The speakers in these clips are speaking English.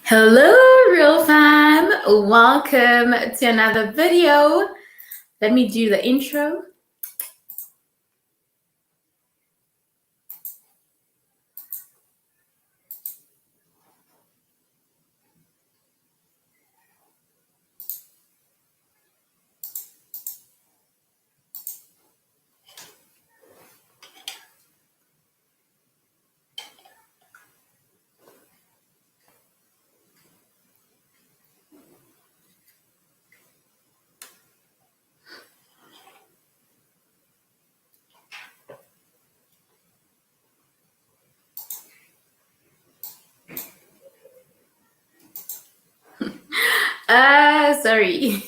Hello, real fam. Welcome to another video. Let me do the intro. Sorry.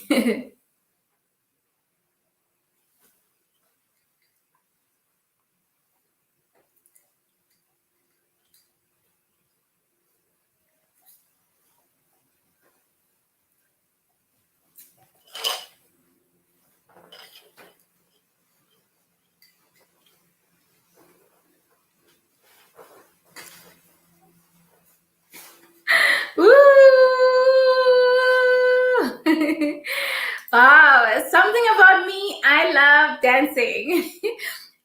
Woo! Wow, something about me, I love dancing.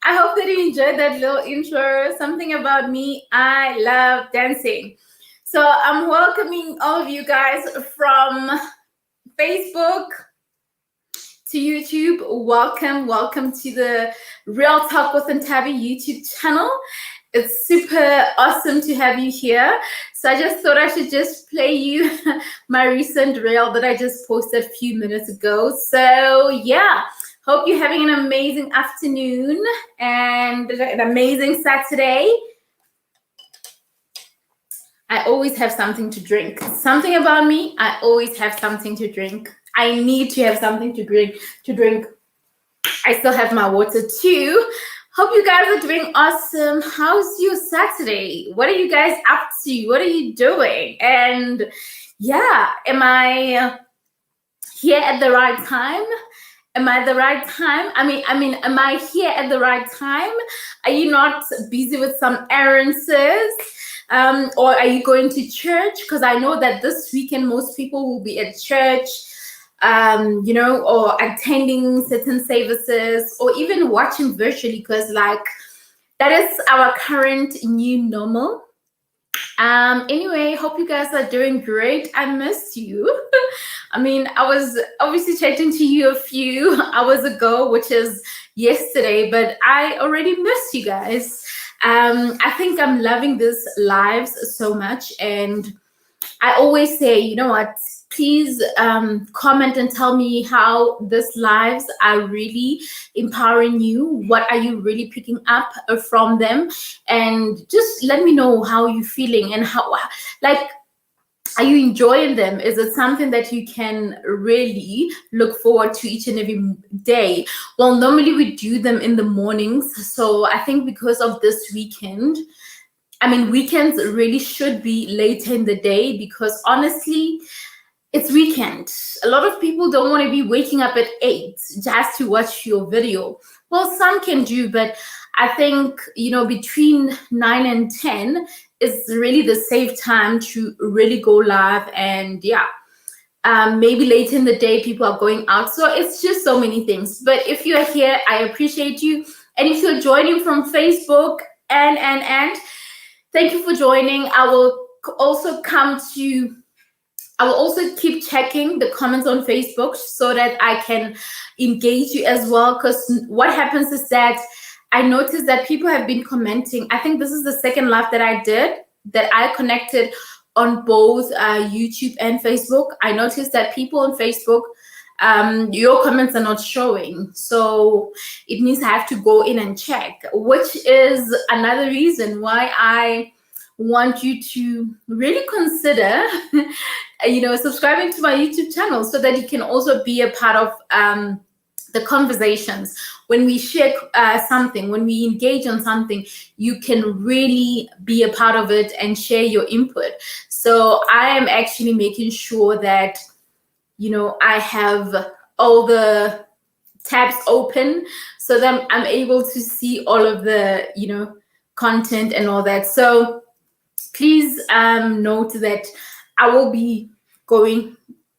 I hope that you enjoyed that little intro. Something about me, I love dancing. So I'm welcoming all of you guys from Facebook to YouTube. Welcome to the Real Talk with Ntabi YouTube channel. It's super awesome to have you here. So I just thought I should just play you my recent reel that I just posted a few minutes ago. So yeah, hope you're having an amazing afternoon and an amazing Saturday. I always have something to drink. Something about me, I always have something to drink. I need to have something to drink. I still have my water too. Hope you guys are doing awesome. How's your Saturday? What are you guys up to? What are you doing? And yeah, am I here at the right time? Am I the right time? I mean, am I here at the right time? Are you not busy with some errands? Or are you going to church? Because I know that this weekend most people will be at church, or attending certain services, or even watching virtually, because that is our current new normal. Anyway, hope you guys are doing great. I missed you. I mean, I was obviously chatting to you a few hours ago, which is yesterday, but I already missed you guys. I think I'm loving this lives so much, and I always say, you know what, please comment and tell me how this lives are really empowering you. What are you really picking up from them? And just let me know how you're feeling and how, are you enjoying them? Is it something that you can really look forward to each and every day? Well, normally we do them in the mornings. So I think because of this weekend, weekends really should be later in the day, because honestly, it's weekend. A lot of people don't want to be waking up at 8 just to watch your video. Well, some can do, but I think, between 9 and 10 is really the safe time to really go live. And yeah, maybe later in the day, people are going out. So it's just so many things. But if you're here, I appreciate you. And if you're joining from Facebook and thank you for joining. I will also keep checking the comments on Facebook so that I can engage you as well. Because what happens is that I noticed that people have been commenting. I think this is the second live that I did, that I connected on both YouTube and Facebook. I noticed that people on Facebook, your comments are not showing. So it means I have to go in and check, which is another reason why I want you to really consider subscribing to my YouTube channel, so that you can also be a part of the conversations. When we share something, when we engage on something, you can really be a part of it and share your input. So I am actually making sure that I have all the tabs open, so that I'm able to see all of the content and all that. So please note that I will be going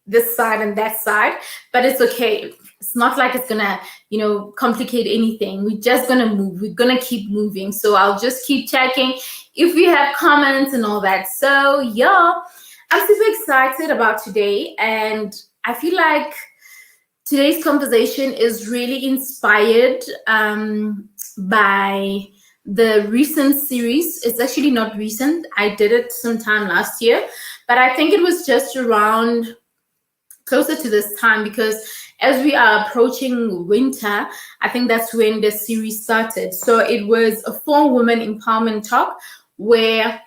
this side and that side, but it's okay. It's not like it's gonna, complicate anything. We're just gonna move. We're gonna keep moving. So I'll just keep checking if we have comments and all that. So yeah, I'm super excited about today, and I feel like today's conversation is really inspired by the recent series. It's actually not recent. I did it sometime last year, but I think it was just around closer to this time, because as we are approaching winter, I think that's when the series started. So it was a 4-woman empowerment talk where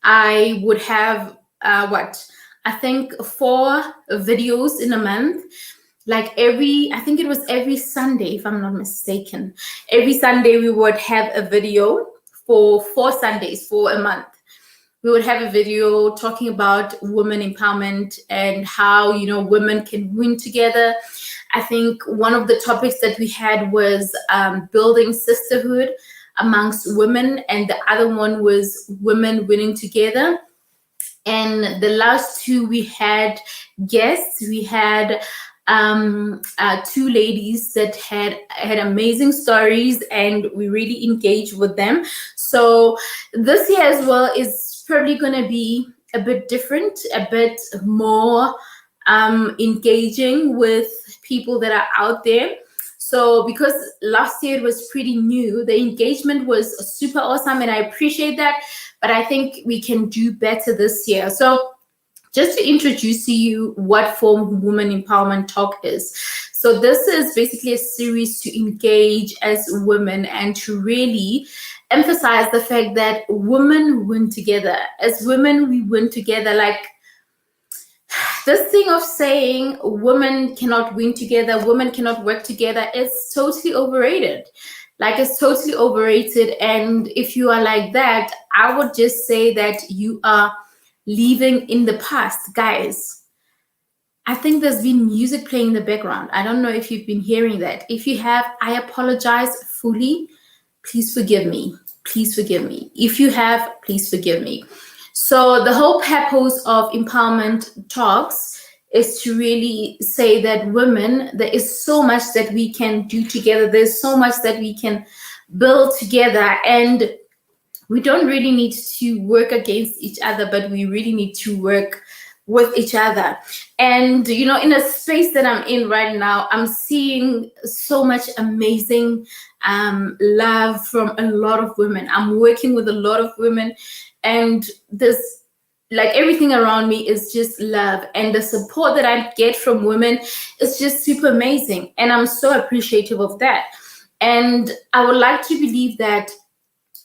I would have I think 4 videos in a month. Like I think it was every Sunday, if I'm not mistaken. Every Sunday we would have a video for 4 Sundays for a month. We would have a video talking about women empowerment and how, women can win together. I think one of the topics that we had was building sisterhood amongst women, and the other one was women winning together. And the last 2, we had guests. We had 2 ladies that had amazing stories, and we really engaged with them. So this year as well is probably going to be a bit different, a bit more engaging with people that are out there. So because last year it was pretty new, the engagement was super awesome, and I appreciate that. But I think we can do better this year. So just to introduce to you what 4-woman empowerment talk is. So this is basically a series to engage as women and to really emphasize the fact that women win together. As women, we win together. Like this thing of saying women cannot win together, women cannot work together, is totally overrated. Like, it's totally overrated. And if you are like that, I would just say that you are living in the past. Guys, I think there's been music playing in the background. I don't know if you've been hearing that. If you have, I apologize fully. Please forgive me. Please forgive me. If you have, please forgive me. So the whole purpose of empowerment talks is to really say that women, there is so much that we can do together. There's so much that we can build together. And we don't really need to work against each other, but we really need to work with each other. And, in a space that I'm in right now, I'm seeing so much amazing love from a lot of women. I'm working with a lot of women, and this, like, everything around me is just love. And the support that I get from women is just super amazing. And I'm so appreciative of that. And I would like to believe that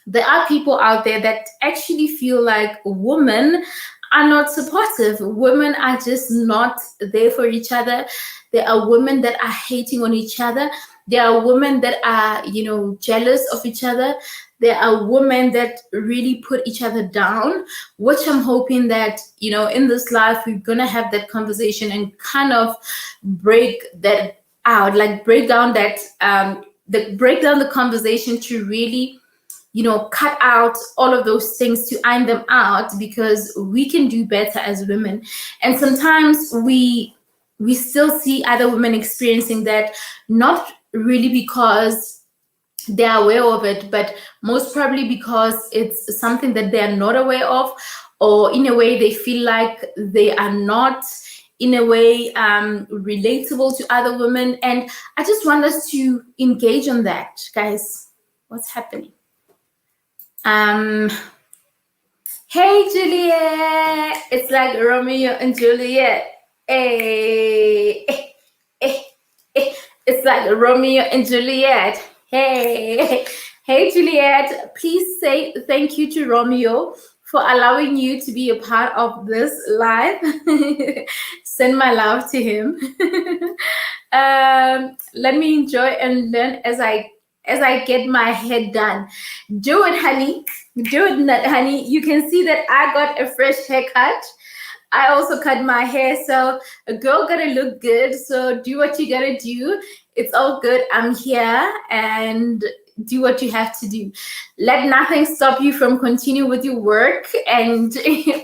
there are people out there that actually feel like women are not supportive. Women are just not there for each other. There are women that are hating on each other. There are women that are, jealous of each other. There are women that really put each other down, which I'm hoping that, in this life, we're going to have that conversation and kind of break that out, like break down the conversation to really, cut out all of those things, to iron them out, because we can do better as women. And sometimes we still see other women experiencing that, not really because they are aware of it, but most probably because it's something that they are not aware of, or in a way they feel like they are not, in a way, relatable to other women. And I just want us to engage on that. Guys, what's happening? Hey Juliet, it's like Romeo and Juliet. Hey, it's like Romeo and Juliet. Hey, Juliet, please say thank you to Romeo for allowing you to be a part of this live. Send my love to him. Let me enjoy and learn as I get my head done. Do it, honey. Do it, honey. You can see that I got a fresh haircut. I also cut my hair, so a girl gotta look good. So do what you gotta do. It's all good. I'm here, and do what you have to do. Let nothing stop you from continue with your work and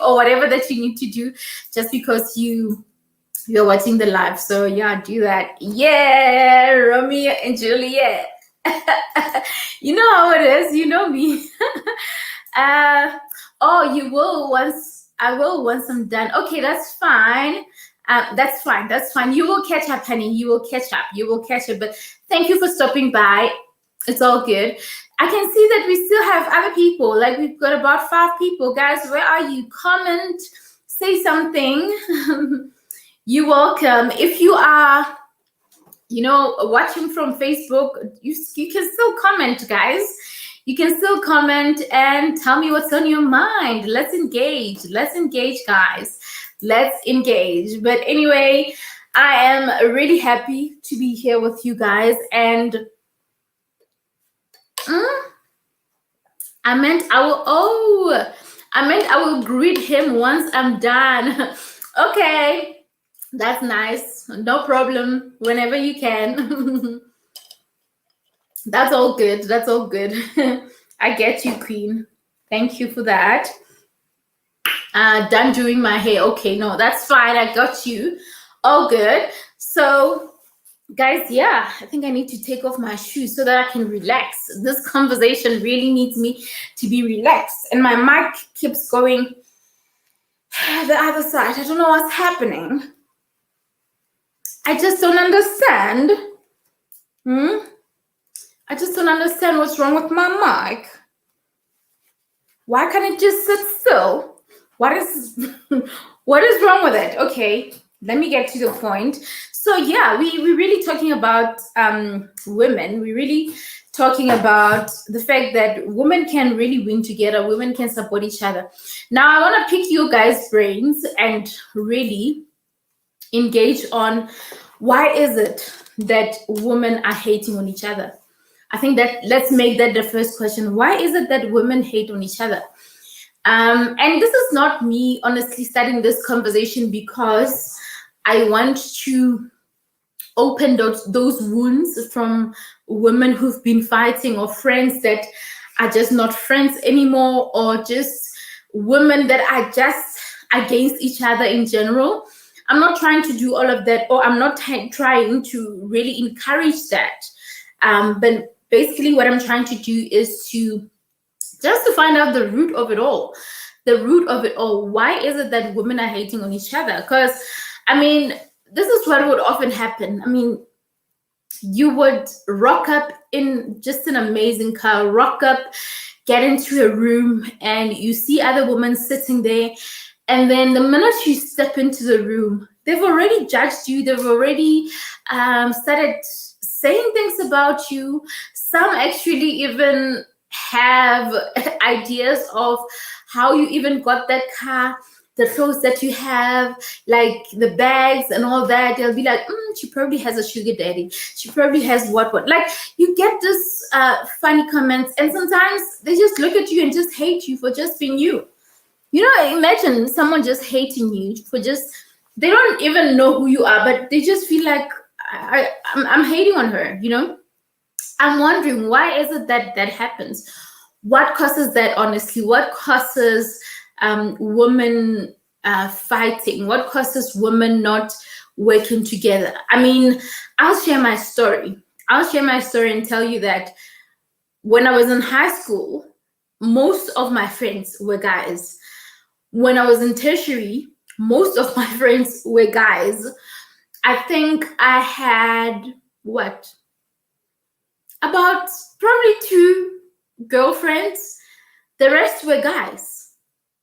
or whatever that you need to do just because you're watching the live. So yeah, do that. Yeah, Romeo and Juliet. You know how it is. You know me. Oh, you will once. I will once I'm done. Okay, that's fine. That's fine. That's fine. You will catch up, honey. You will catch up. You will catch up. But thank you for stopping by. It's all good. I can see that we still have other people. Like we've got about 5 people. Guys, where are you? Comment. Say something. You're welcome. If you are, watching from Facebook, you can still comment, guys. You can still comment and tell me what's on your mind. Let's engage. Let's engage, guys. Let's engage. But anyway, I am really happy to be here with you guys. And I meant I will greet him once I'm done. Okay. That's nice. No problem. Whenever you can. That's all good. That's all good. I get you, Queen. Thank you for that. Done doing my hair. Okay, no, that's fine. I got you. All good. So, guys, yeah, I think I need to take off my shoes so that I can relax. This conversation really needs me to be relaxed. And my mic keeps going the other side. I don't know what's happening. I just don't understand. I just don't understand what's wrong with my mic. Why can't it just sit still? What is wrong with it? Okay, let me get to the point. So yeah, we're really talking about women. We're really talking about the fact that women can really win together. Women can support each other. Now I want to pick you guys' brains and really engage on why is it that women are hating on each other. I think that let's make that the first question. Why is it that women hate on each other? And this is not me honestly starting this conversation because I want to open those wounds from women who've been fighting, or friends that are just not friends anymore, or just women that are just against each other in general. I'm not trying to do all of that, or I'm not trying to really encourage that. But basically what I'm trying to do is to find out the root of it all. The root of it all. Why is it that women are hating on each other? Because, I mean, this is what would often happen. I mean, you would rock up in just an amazing car, rock up, get into a room, and you see other women sitting there. And then the minute you step into the room, they've already judged you. They've already started saying things about you. Some actually even have ideas of how you even got that car, the clothes that you have, like the bags and all that. They'll be like, she probably has a sugar daddy. She probably has what. Like, you get this funny comments, and sometimes they just look at you and just hate you for just being you. You know, imagine someone just hating you for just, they don't even know who you are, but they just feel like, I'm hating on her, you know? I'm wondering, why is it that that happens? What causes that, honestly? What causes women fighting? What causes women not working together? I mean, I'll share my story. I'll share my story and tell you that when I was in high school, most of my friends were guys. When I was in tertiary, most of my friends were guys. I think I had, about probably 2 girlfriends. The rest were guys.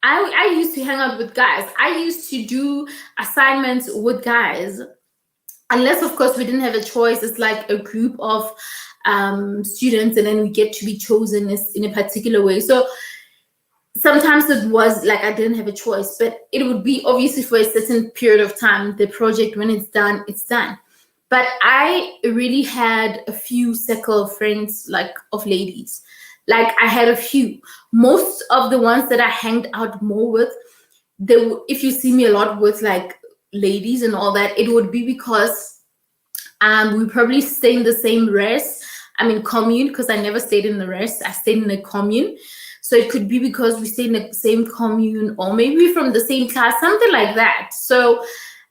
I used to hang out with guys. I used to do assignments with guys. Unless, of course, we didn't have a choice. It's like a group of students, and then we get to be chosen in a particular way. So sometimes it was like I didn't have a choice, but it would be obviously for a certain period of time. The project, when it's done, it's done. But I really had a few circle of friends, like of ladies. Like I had a few. Most of the ones that I hanged out more with, if you see me a lot with like ladies and all that, it would be because we probably stay in the same race. I mean commune, because I never stayed in the rest. I stayed in a commune. So it could be because we stay in the same commune, or maybe from the same class, something like that. So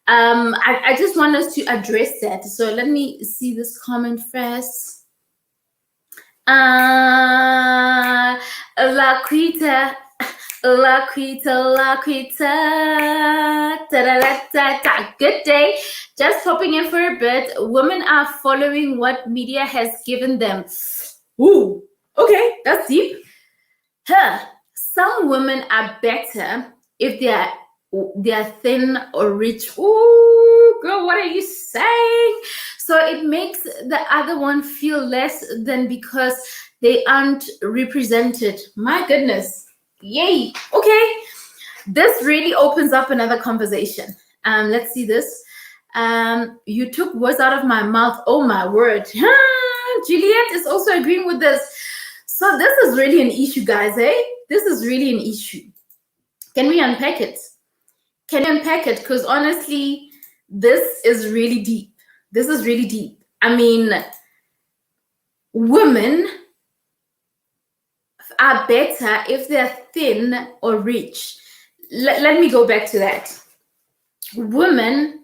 I just want us to address that. So let me see this comment first. Laquita, good day. Just popping in for a bit. Women are following what media has given them. Ooh, okay, that's deep. Some women are better if they're thin or rich. Ooh, girl, what are you saying? So it makes the other one feel less than because they aren't represented. My goodness. Yay. Okay. This really opens up another conversation. Let's see this. You took words out of my mouth. Oh my word. Juliet is also agreeing with this. So this is really an issue, guys, eh? This is really an issue. Can we unpack it? Can we unpack it? Because honestly, this is really deep. This is really deep. I mean, women are better if they're thin or rich. Let me go back to that. Women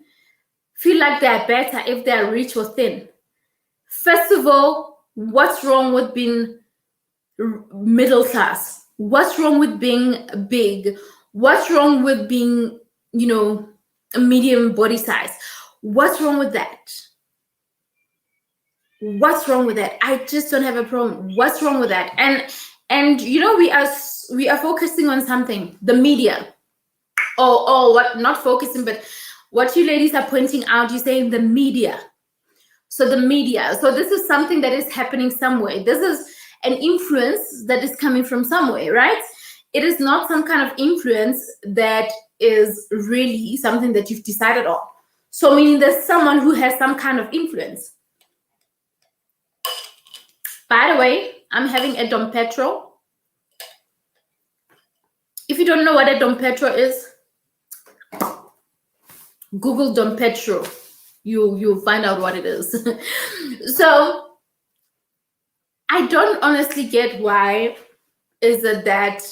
feel like they're better if they're rich or thin. First of all, what's wrong with being middle class? What's wrong with being big? What's wrong with being, a medium body size? What's wrong with that? What's wrong with that? I just don't have a problem. What's wrong with that? And we are focusing on something, the media. Or what, not focusing, but what you ladies are pointing out, you're saying the media. So the media. So this is something that is happening somewhere. This is an influence that is coming from somewhere, right? It is not some kind of influence that is really something that you've decided on. So meaning there's someone who has some kind of influence. By the way, I'm having a Dom Petro. If you don't know what a Dom Petro is, Google Dom Petro. You'll find out what it is. So I don't honestly get why is it that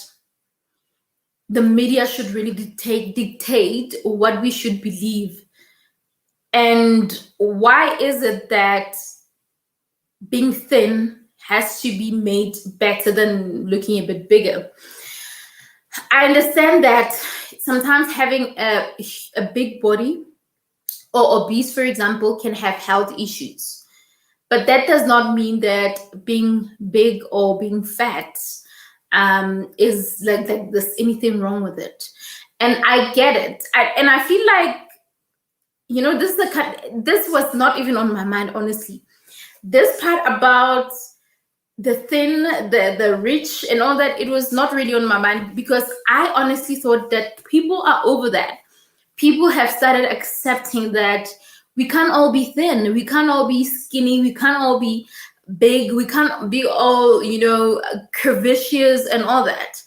the media should really dictate what we should believe. And why is it that being thin has to be made better than looking a bit bigger? I understand that sometimes having a big body or obese, for example, can have health issues. But that does not mean that being big or being fat is like that there's anything wrong with it. And I get it. And I feel like, this was not even on my mind, honestly. This part about the thin, the rich and all that, it was not really on my mind, because I honestly thought that people are over that. People have started accepting that we can't all be thin, we can't all be skinny, we can't all be big, we can't be all, curvaceous and all that.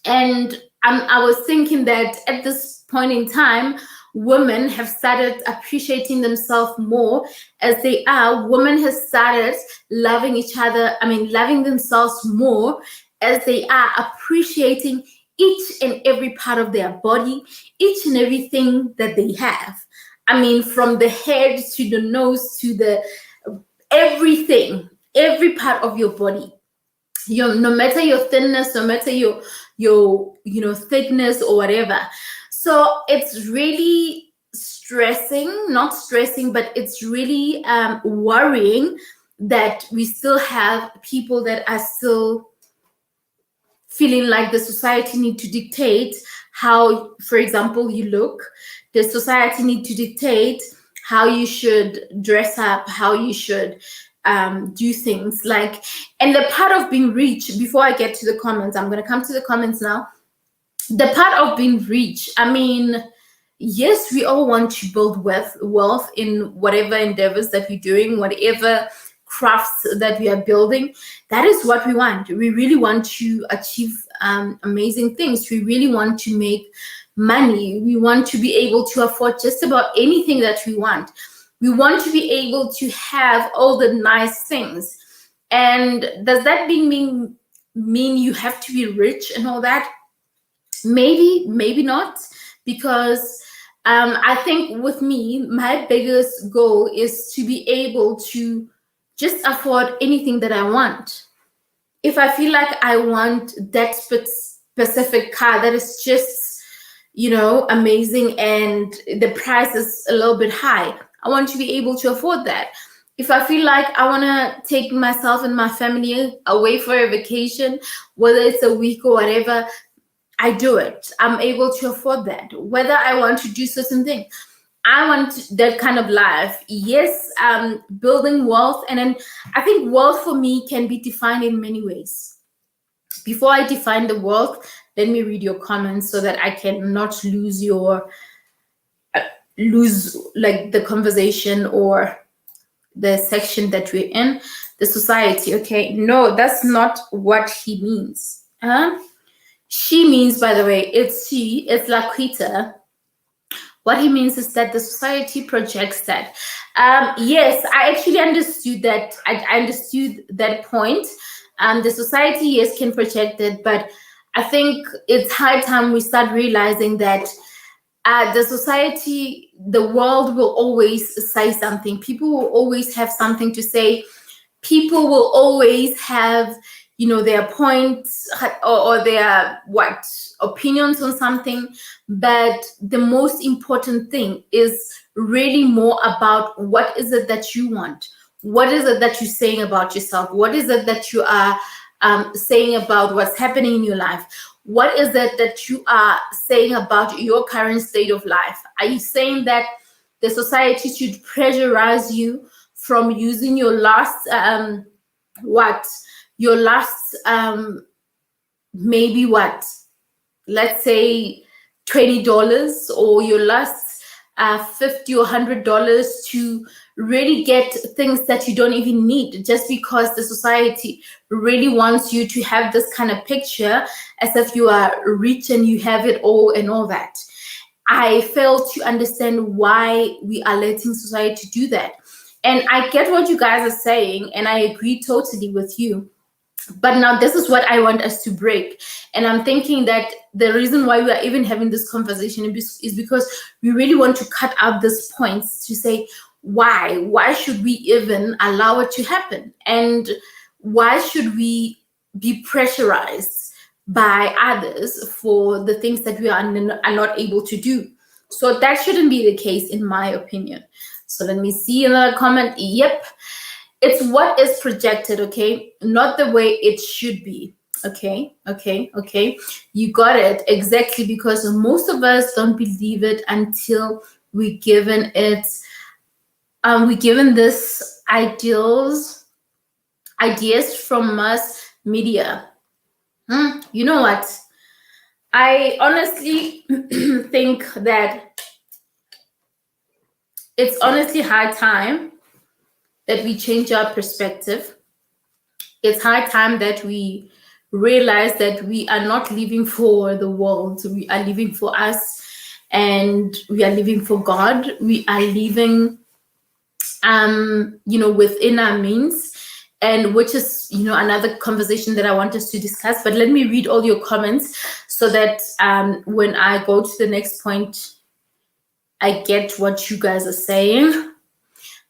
And I was thinking that at this point in time, women have started appreciating themselves more as they are. Women have started loving each other, loving themselves more as they are, appreciating each and every part of their body, each and everything that they have. From the head to the nose to the everything, every part of your body. No matter your thinness, no matter your thickness or whatever. So it's really not stressing, but it's really worrying that we still have people that are still feeling like the society need to dictate how, for example, you look. The society need to dictate how you should dress up, how you should do things. And the part of being rich, before I get to the comments, I'm going to come to the comments now. The part of being rich, yes, we all want to build wealth in whatever endeavors that we're doing, whatever crafts that we are building. That is what we want. We really want to achieve amazing things. We really want to make money. We want to be able to afford just about anything that we want. We want to be able to have all the nice things. And does that mean you have to be rich and all that? Maybe not, because I think with me, my biggest goal is to be able to just afford anything that I want. If I feel like I want that specific car that is just, amazing, and the price is a little bit high, I want to be able to afford that. If I feel like I want to take myself and my family away for a vacation, whether it's a week or whatever, I do it. I'm able to afford that. Whether I want to do certain things, I want that kind of life. Yes, building wealth. And then I think wealth for me can be defined in many ways. Before I define the wealth, let me read your comments so that I can not lose like the conversation or the section that we're in. The society. Okay, no, that's not what he means. She means, by the way, it's Laquita. What he means is that the society projects that. Yes, I actually understood that. I understood that point. The society, yes, can project it, but I think it's high time we start realizing that the society, the world will always say something. People will always have something to say. People will always have, their points or their opinions on something. But the most important thing is really more about what is it that you want? What is it that you're saying about yourself? What is it that you are saying about what's happening in your life? What is it that you are saying about your current state of life? Are you saying that the society should pressurize you from using your last maybe let's say $20 or your last $50 or $100 to really get things that you don't even need, just because the society really wants you to have this kind of picture as if you are rich and you have it all and all that. I fail to understand why we are letting society do that. And I get what you guys are saying, and I agree totally with you. But now this is what I want us to break. And I'm thinking that the reason why we are even having this conversation is because we really want to cut out these points to say, why should we even allow it to happen? And why should we be pressurized by others for the things that we are not able to do? So that shouldn't be the case, in my opinion. So let me see another comment. Yep. It's what is projected, okay? Not the way it should be. Okay. You got it. Exactly, because most of us don't believe it until we're given this ideas from mass media. You know what? I honestly think that it's honestly high time that we change our perspective. It's high time that we realize that we are not living for the world. We are living for us, and we are living for God. We are living, within our means, and which is, another conversation that I want us to discuss. But let me read all your comments so that when I go to the next point, I get what you guys are saying.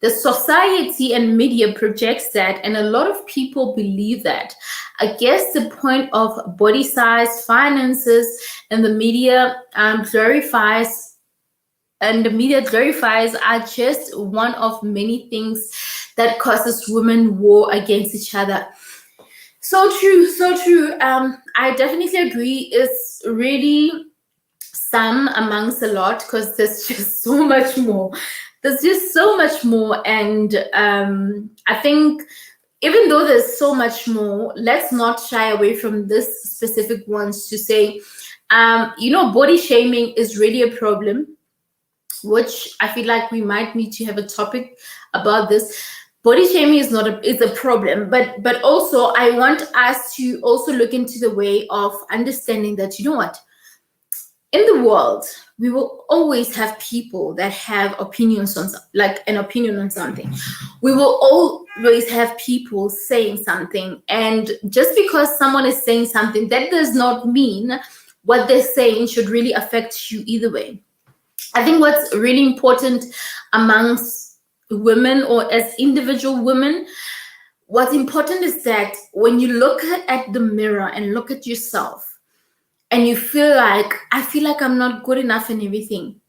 The society and media projects that, and a lot of people believe that. I guess the point of body size, finances, and the media glorifies are just one of many things that causes women war against each other. So true. I definitely agree. It's really some amongst a lot, because there's just so much more. And I think even though there's so much more, let's not shy away from this specific ones to say, body shaming is really a problem, which I feel like we might need to have a topic about this. Body shaming is a problem, but also I want us to also look into the way of understanding that, in the world, we will always have people that have opinions on, like an opinion on something. We will always have people saying something. And just because someone is saying something, that does not mean what they're saying should really affect you either way. I think what's really important amongst women, or as individual women, what's important is that when you look at the mirror and look at yourself, and you feel like, I feel like I'm not good enough and everything,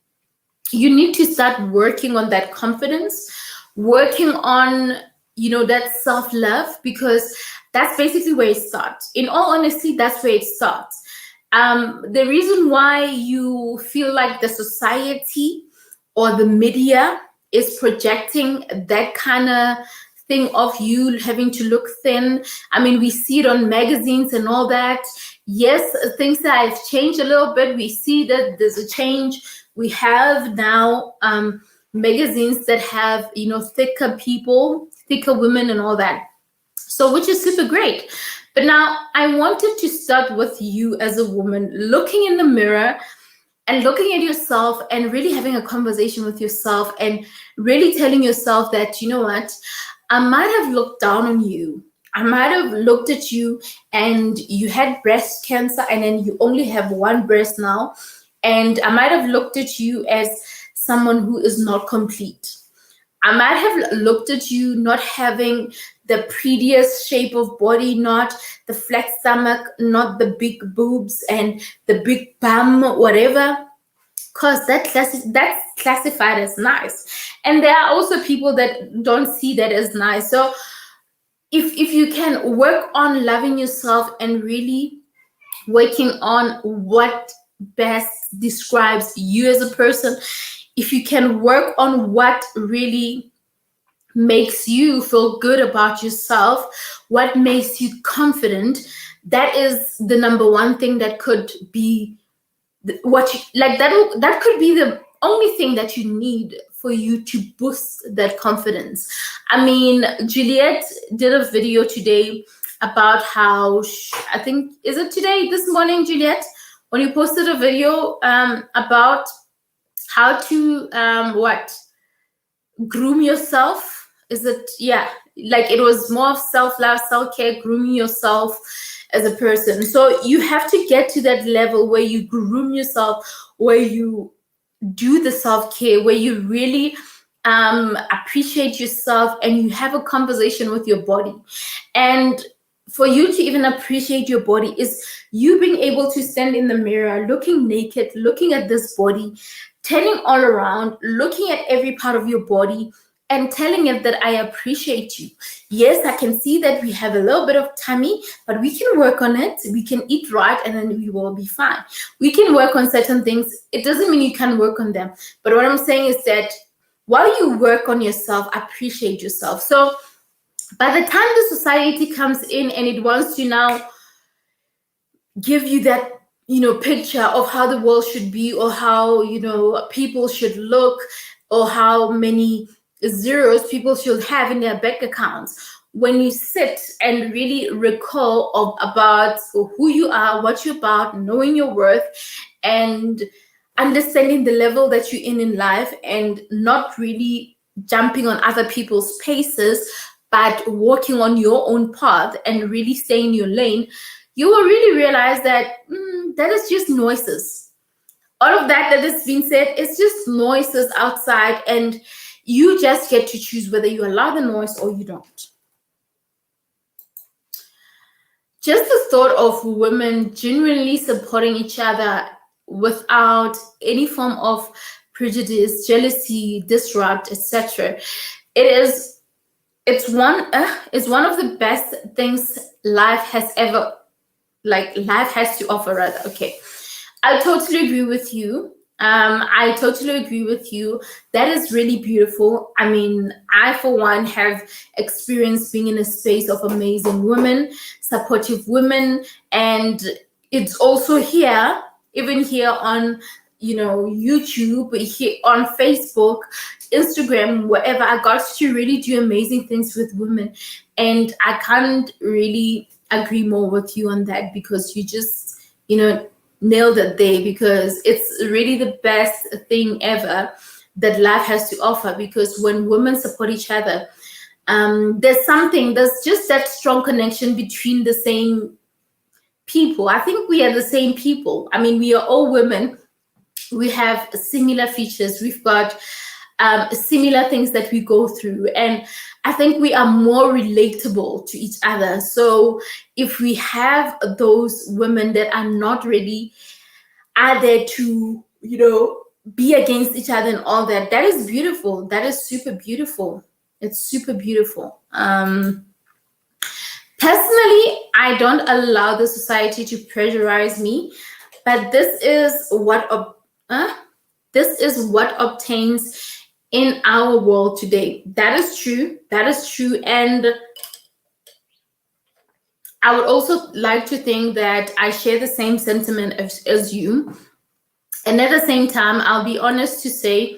you need to start working on that confidence, working on, that self-love, because that's basically where it starts. In all honesty, that's where it starts. The reason why you feel like the society or the media is projecting that kind of thing of you having to look thin. I mean, we see it on magazines and all that. Yes, things that have changed a little bit. We see that there's a change. We have now magazines that have, thicker people, thicker women and all that. So, which is super great. But now I wanted to start with you as a woman, looking in the mirror and looking at yourself and really having a conversation with yourself and really telling yourself that, you know what, I might have looked down on you. I might have looked at you and you had breast cancer and then you only have one breast now. And I might have looked at you as someone who is not complete. I might have looked at you not having the prettiest shape of body, not the flat stomach, not the big boobs and the big bum, whatever, because that's classified as nice. And there are also people that don't see that as nice. So if you can work on loving yourself and really working on what best describes you as a person, if you can work on what really makes you feel good about yourself, what makes you confident, that is the number one thing that could be what you like. That could be the only thing that you need for you to boost that confidence. I mean, Juliet did a video today about how I think, is it today, this morning, Juliet, when you posted a video about how to groom yourself. Is it, yeah, like it was more of self-love, self-care, grooming yourself as a person. So you have to get to that level where you groom yourself, where you do the self-care, where you really appreciate yourself and you have a conversation with your body. And for you to even appreciate your body is you being able to stand in the mirror, looking naked, looking at this body, turning all around, looking at every part of your body and telling it that I appreciate you. Yes, I can see that we have a little bit of tummy, but we can work on it. We can eat right and then we will be fine. We can work on certain things. It doesn't mean you can't work on them. But what I'm saying is that while you work on yourself, appreciate yourself. So by the time the society comes in and it wants to now give you that, picture of how the world should be, or how, people should look, or how many zeros people should have in their bank accounts, when you sit and really recall about who you are, what you're about, knowing your worth, and understanding the level that you're in life, and not really jumping on other people's paces, but walking on your own path and really stay in your lane, you will really realize that that is just noises. All of that is being said is just noises outside, and you just get to choose whether you allow the noise or you don't. Just the thought of women genuinely supporting each other without any form of prejudice, jealousy, disrupt, etc. It's one of the best things life has to offer, rather. Okay, I totally agree with you. I totally agree with you. That is really beautiful. I mean, I, for one, have experienced being in a space of amazing women, supportive women, and it's also here, even here on, YouTube, here on Facebook, Instagram, wherever. I got to really do amazing things with women, and I can't really agree more with you on that, because you just, nailed it there, because it's really the best thing ever that life has to offer. Because when women support each other, there's just that strong connection between the same people. I think we are the same people. I mean, we are all women. We have similar features. We've got similar things that we go through. And I think we are more relatable to each other. So if we have those women that are not really are there to, be against each other and all that, that is beautiful. That is super beautiful. It's super beautiful. Personally, I don't allow the society to pressurize me, but this is what obtains in our world today. That is true. That is true. And I would also like to think that I share the same sentiment as you. And at the same time, I'll be honest to say,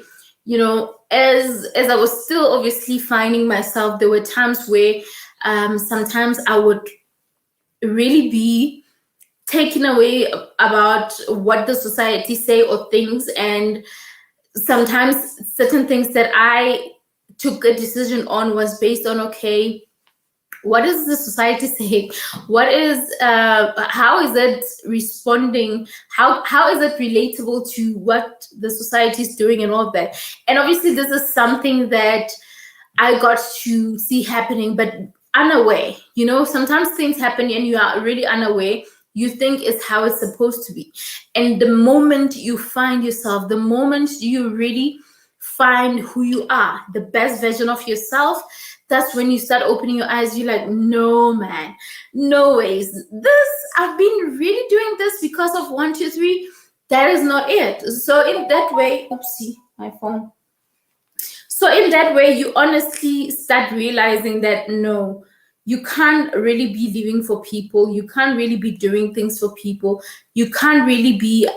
as I was still obviously finding myself, there were times where sometimes I would really be taken away about what the society say or things. And sometimes certain things that I took a decision on was based on, okay, what is the society saying? What is how is it responding? How is it relatable to what the society is doing and all of that? And obviously this is something that I got to see happening, but unaware. Sometimes things happen and you are really unaware. You think it's how it's supposed to be. And the moment you find yourself, the moment you really find who you are, the best version of yourself, that's when you start opening your eyes. You're like, no, man, no ways. I've been really doing this because of 1, 2, 3. That is not it. So in that way, oopsie, my phone. So in that way, you honestly start realizing that no, you can't really be living for people. You can't really be doing things for people. You can't really be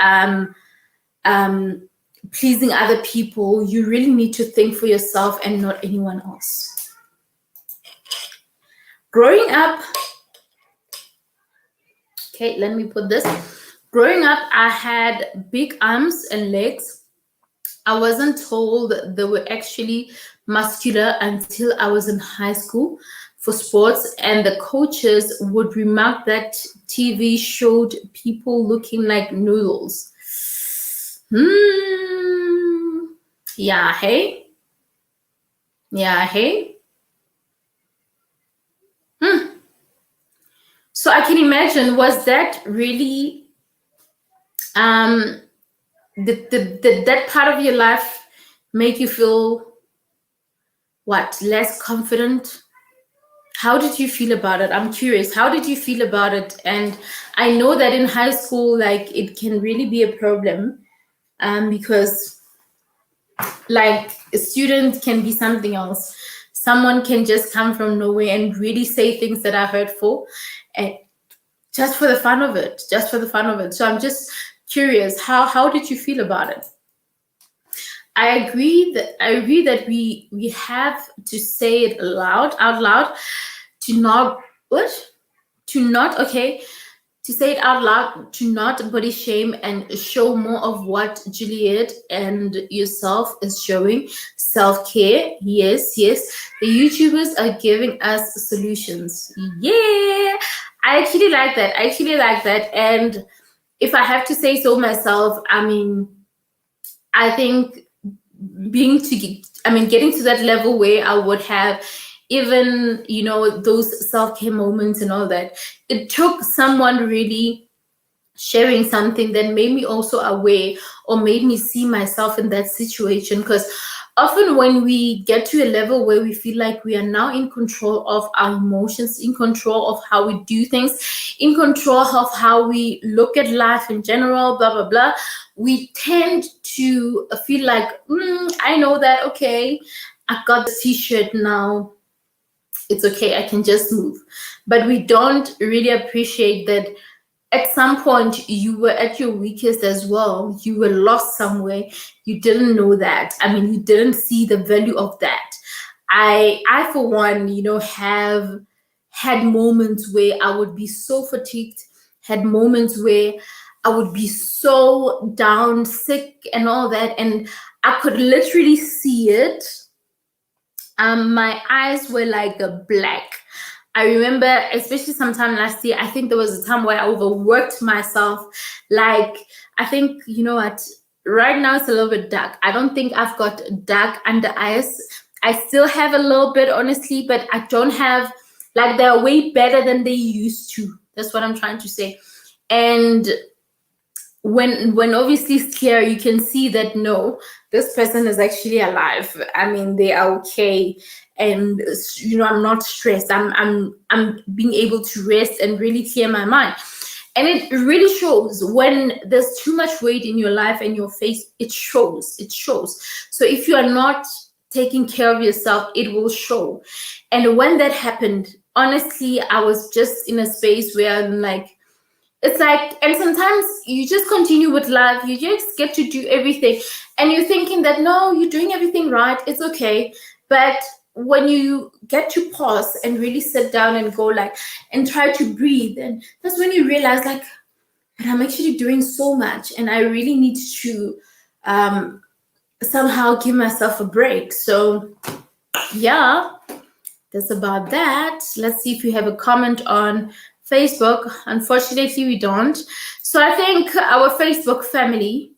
pleasing other people. You really need to think for yourself and not anyone else. Growing up, okay, let me put this. Growing up, I had big arms and legs. I wasn't told they were actually muscular until I was in high school for sports, and the coaches would remark that TV showed people looking like noodles. Yeah, hey? Yeah, hey? So I can imagine, was that really did that part of your life make you feel less confident? How did you feel about it? I'm curious. How did you feel about it? And I know that in high school, it can really be a problem, because a student can be something else. Someone can just come from nowhere and really say things that are hurtful, and just for the fun of it. So I'm just curious, how did you feel about it? I agree that we have to say it out loud, to say it out loud, to not body shame and show more of what Juliet and yourself is showing. Self-care. Yes. The YouTubers are giving us solutions. Yeah. I actually like that. And if I have to say so myself, I mean, I think getting to that level where I would have even, those self-care moments and all that, it took someone really sharing something that made me also aware, or made me see myself in that situation. Because often when we get to a level where we feel like we are now in control of our emotions, in control of how we do things, in control of how we look at life in general, blah, blah, blah, we tend to feel like, I know that, okay, I got the t-shirt now. It's okay, I can just move. But we don't really appreciate that at some point you were at your weakest as well. You were lost somewhere. You didn't know that. You didn't see the value of that. I for one, have had moments where I would be so fatigued, had moments where I would be so down, sick, and all that. And I could literally see it. My eyes were like a black. I remember, especially sometime last year, I think there was a time where I overworked myself. Like, I think, you know what, right now it's a little bit dark. I don't think I've got dark under eyes. I still have a little bit, honestly, but I don't have, like, they're way better than they used to. That's what I'm trying to say. And when obviously scared, you can see that no, this person is actually alive. I mean, they are okay, and you know, I'm not stressed. I'm being able to rest and really clear my mind. And it really shows when there's too much weight in your life and your face. It shows. So if you are not taking care of yourself, it will show. And when that happened, honestly, I was just in a space where I'm like, it's like, and sometimes you just continue with life, you just get to do everything, and you're thinking that no, you're doing everything right, it's okay. But when you get to pause and really sit down and go like, and try to breathe, and that's when you realize like, but I'm actually doing so much, and I really need to somehow give myself a break. So yeah, that's about that. Let's see if you have a comment on Facebook. Unfortunately, we don't. So I think our Facebook family,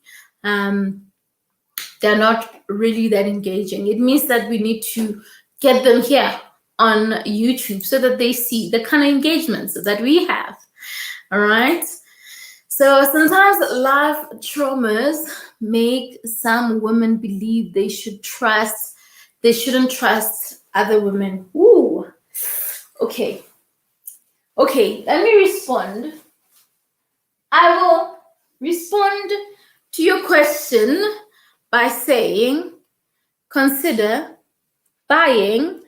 they're not really that engaging. It means that we need to get them here on YouTube so that they see the kind of engagements that we have. All right. So sometimes life traumas make some women believe they shouldn't trust other women. Ooh. Okay. Okay, let me respond. I will respond to your question by saying, consider buying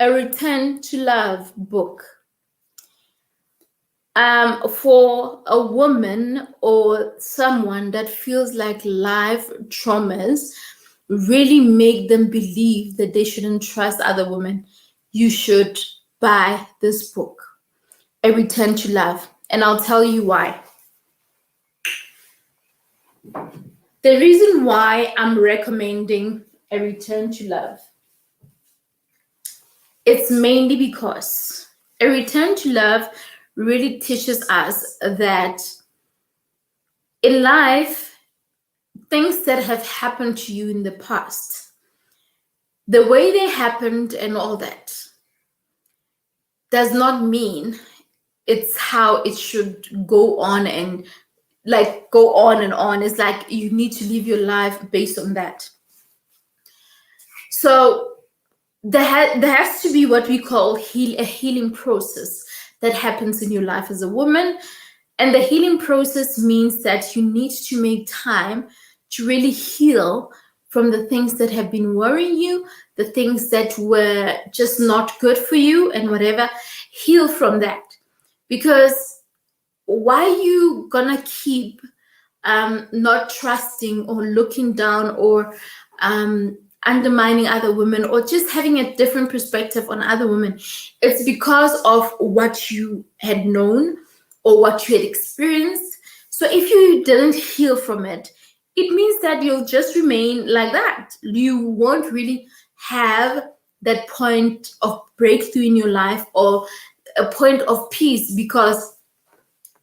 a Return to Love book. For a woman or someone that feels like life traumas really make them believe that they shouldn't trust other women, you should buy this book, A Return to Love. And I'll tell you why. The reason why I'm recommending A Return to Love, it's mainly because A Return to Love really teaches us that in life, things that have happened to you in the past, the way they happened and all that, does not mean it's how it should go on and like go on and on. It's like you need to live your life based on that. So there has to be what we call a healing process that happens in your life as a woman. And the healing process means that you need to make time to really heal from the things that have been worrying you, the things that were just not good for you and whatever. Heal from that. Because why are you gonna keep not trusting or looking down or undermining other women or just having a different perspective on other women? It's because of what you had known or what you had experienced. So if you didn't heal from it, it means that you'll just remain like that. You won't really have that point of breakthrough in your life or a point of peace, because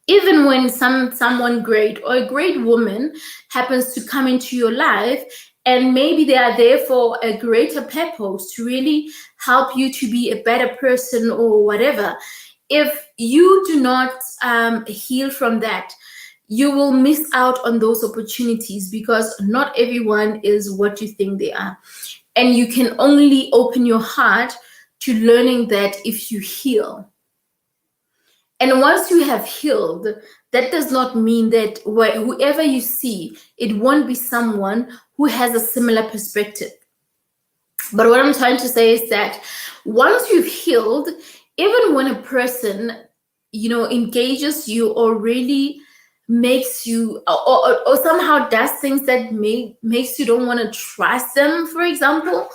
even when someone great or a great woman happens to come into your life, and maybe they are there for a greater purpose to really help you to be a better person or whatever, if you do not heal from that, you will miss out on those opportunities, because not everyone is what you think they are. And you can only open your heart to learning that if you heal. And once you have healed, that does not mean that whoever you see, it won't be someone who has a similar perspective. But what I'm trying to say is that once you've healed, even when a person, engages you or really makes you or somehow does things that makes you don't want to trust them, for example,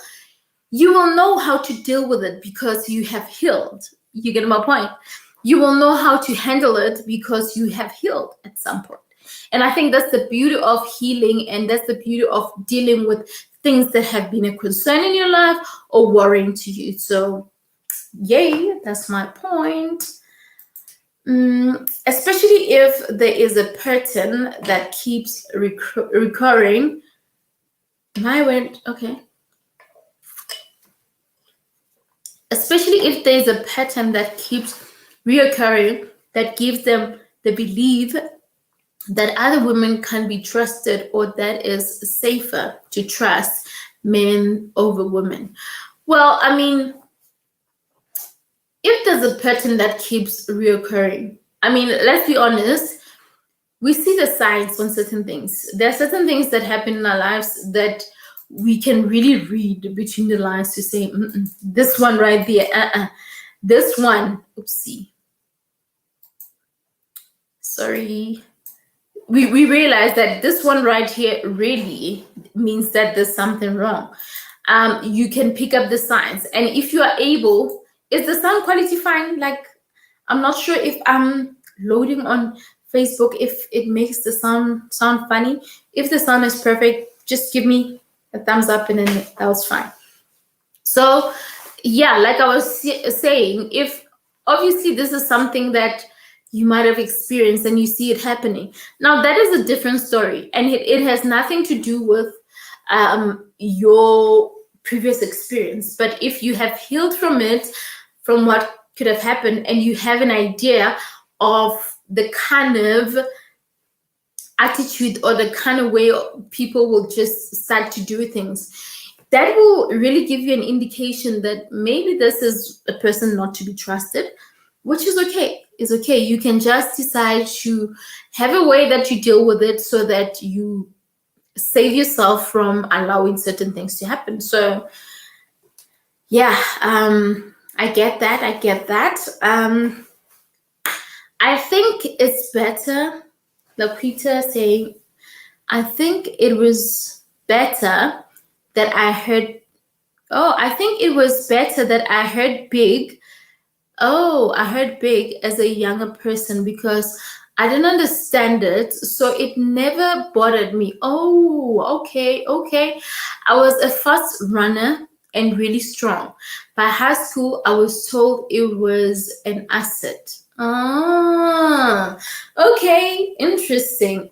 you will know how to deal with it because you have healed. You get my point? You will know how to handle it because you have healed at some point. And I think that's the beauty of healing, and that's the beauty of dealing with things that have been a concern in your life or worrying to you. So, yay, that's my point. Especially if there is a pattern that keeps recurring. I went, okay. Especially if there's a pattern that keeps reoccurring, that gives them the belief that other women can be trusted, or that is safer to trust men over women. Well, I mean, if there's a pattern that keeps reoccurring, I mean, let's be honest, we see the signs on certain things. There are certain things that happen in our lives that we can really read between the lines to say, this one right there, this one, oopsie. Sorry. We realize that this one right here really means that there's something wrong. You can pick up the signs. And if you are able, is the sound quality fine? Like, I'm not sure if I'm loading on Facebook, if it makes the sound funny. If the sound is perfect, just give me a thumbs up and then that was fine. So yeah, like I was saying, if obviously this is something that you might have experienced and you see it happening. Now that is a different story, and it has nothing to do with your previous experience. But if you have healed from it, from what could have happened, and you have an idea of the kind of attitude or the kind of way people will just start to do things, that will really give you an indication that maybe this is a person not to be trusted, which is okay. It's okay. You can just decide to have a way that you deal with it so that you save yourself from allowing certain things to happen. So yeah, I get that. I think it's better, Laquita saying, I think it was better that I heard, I think it was better that I heard big. I heard big as a younger person because I didn't understand it, so it never bothered me. Oh, okay. I was a fast runner and really strong. By high school, I was told it was an asset. Okay, interesting.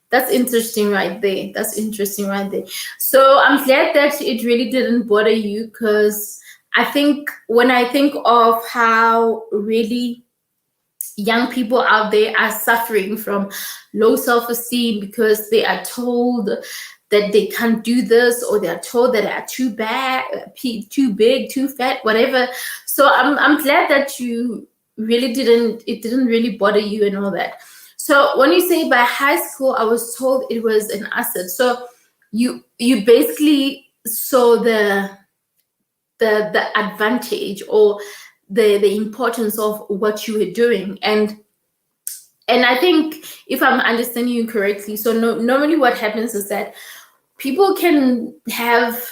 That's interesting right there. So I'm glad that it really didn't bother you, because I think when I think of how really young people out there are suffering from low self-esteem because they are told that they can't do this, or they're told that they are too big, too fat, whatever. So I'm glad that you really didn't really bother you and all that. So when you say by high school I was told it was an asset, so you basically saw the advantage or the importance of what you were doing. And I think if I'm understanding you correctly, so normally what happens is that people can have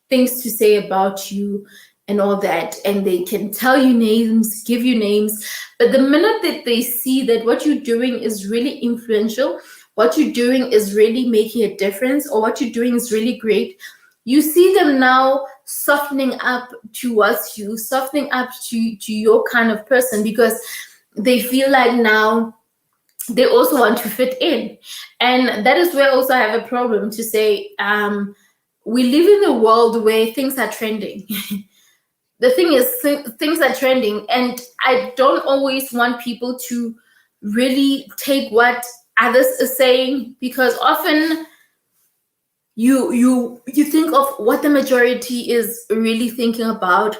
things to say about you and all that, and they can tell you names, give you names, but the minute that they see that what you're doing is really influential, what you're doing is really making a difference, or what you're doing is really great, you see them now softening up towards you, softening up to your kind of person, because they feel like now they also want to fit in. And that is where also I have a problem to say, we live in a world where things are trending. The thing is, things are trending, and I don't always want people to really take what others are saying, because often you think of what the majority is really thinking about,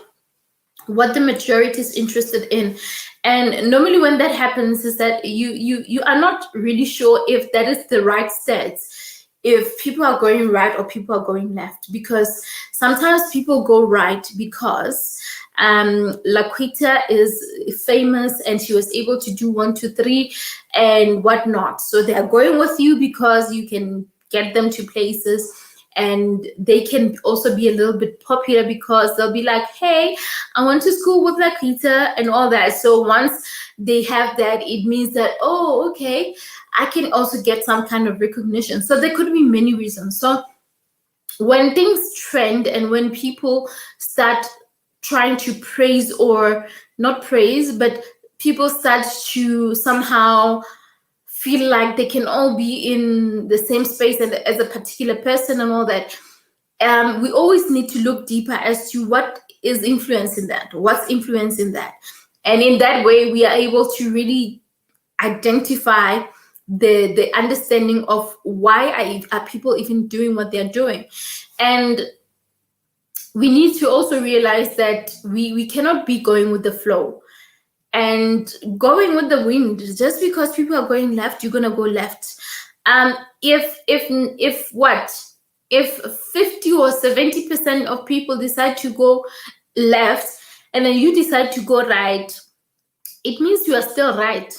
what the majority is interested in. And normally when that happens is that you are not really sure if that is the right stance, if people are going right or people are going left, because sometimes people go right because Laquita is famous and she was able to do 1, 2, 3 and whatnot, so they are going with you because you can get them to places. And they can also be a little bit popular because they'll be like, hey, I went to school with Laquita and all that. So once they have that, it means that, oh, okay, I can also get some kind of recognition. So there could be many reasons. So when things trend and when people start trying to praise, or not praise, but people start to somehow feel like they can all be in the same space and as a particular person and all that, we always need to look deeper as to what is influencing that, what's influencing that. And in that way, we are able to really identify the understanding of why are people even doing what they're doing. And we need to also realize that we cannot be going with the flow and going with the wind. Just because people are going left, you're gonna go left. If 50 or 70% of people decide to go left and then you decide to go right, it means you are still right.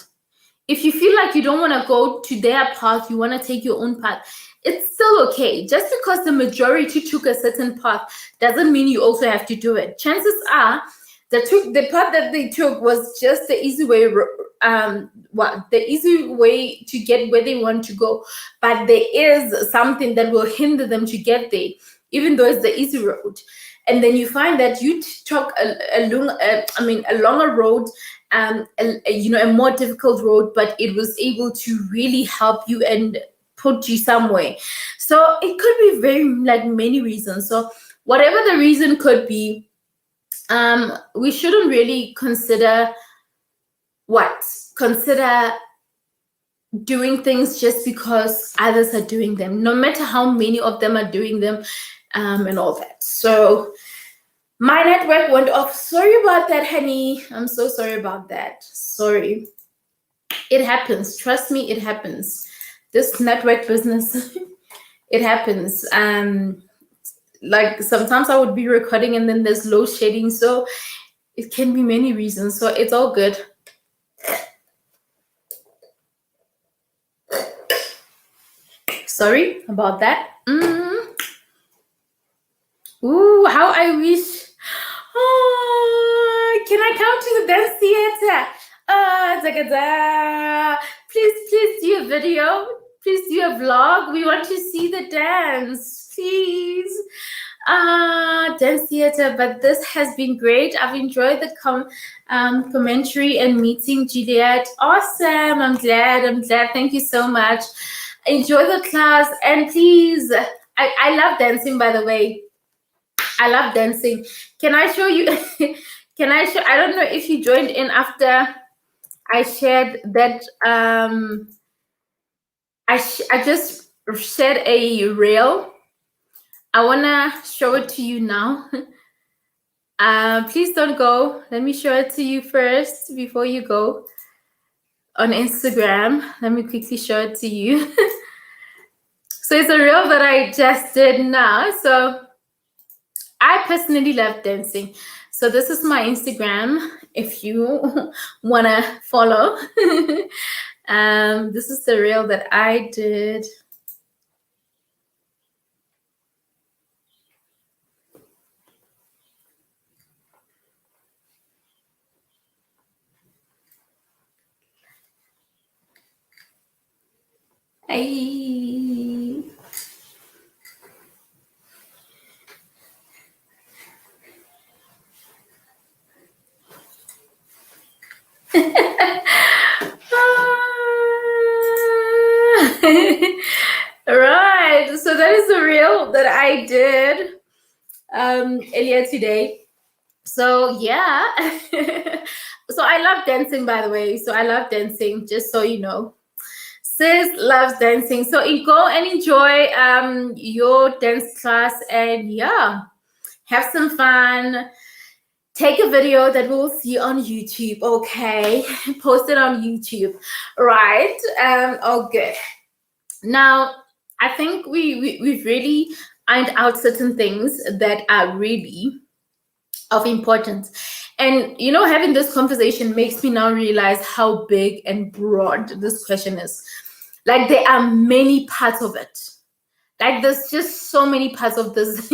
If you feel like you don't want to go to their path, you want to take your own path, it's still okay. Just because the majority took a certain path doesn't mean you also have to do it. Chances are the path that they took was just the easy way, the easy way to get where they want to go. But there is something that will hinder them to get there, even though it's the easy road. And then you find that you took a longer road, a more difficult road, but it was able to really help you and put you somewhere. So it could be many reasons. So whatever the reason could be, we shouldn't really consider doing things just because others are doing them, no matter how many of them are doing them, and all that. So my network went off. Sorry about that, honey. I'm so sorry about that. Sorry. It happens. Trust me, it happens. This network business, it happens. Like sometimes I would be recording and then there's load shedding. So it can be many reasons. So it's all good. Sorry about that. Ooh, how I wish. Oh, can I come to the dance theater? Please do a video. Please do a vlog. We want to see the dance. Please. Dance theater. But this has been great. I've enjoyed the commentary and meeting Juliet. Awesome. I'm glad. Thank you so much. Enjoy the class. And please, I love dancing, by the way. I love dancing. Can I show you? I don't know if you joined in after I shared that. I just shared a reel. I wanna show it to you now. Please don't go. Let me show it to you first before you go on Instagram. Let me quickly show it to you. So it's a reel that I just did now. So I personally love dancing. So this is my Instagram if you want to follow. This is the reel that I did. Hey. Right, so that is the reel that I did earlier today. So yeah. So I love dancing, by the way. So I love dancing, just so you know. Sis loves dancing. So go and enjoy your dance class, and yeah, have some fun. Take a video that we'll see on YouTube, okay? Post it on YouTube, right? Oh, good. Now, I think we've really ironed out certain things that are really of importance. And, you know, having this conversation makes me now realize how big and broad this question is. Like, there are many parts of it. Like, there's just so many parts of this.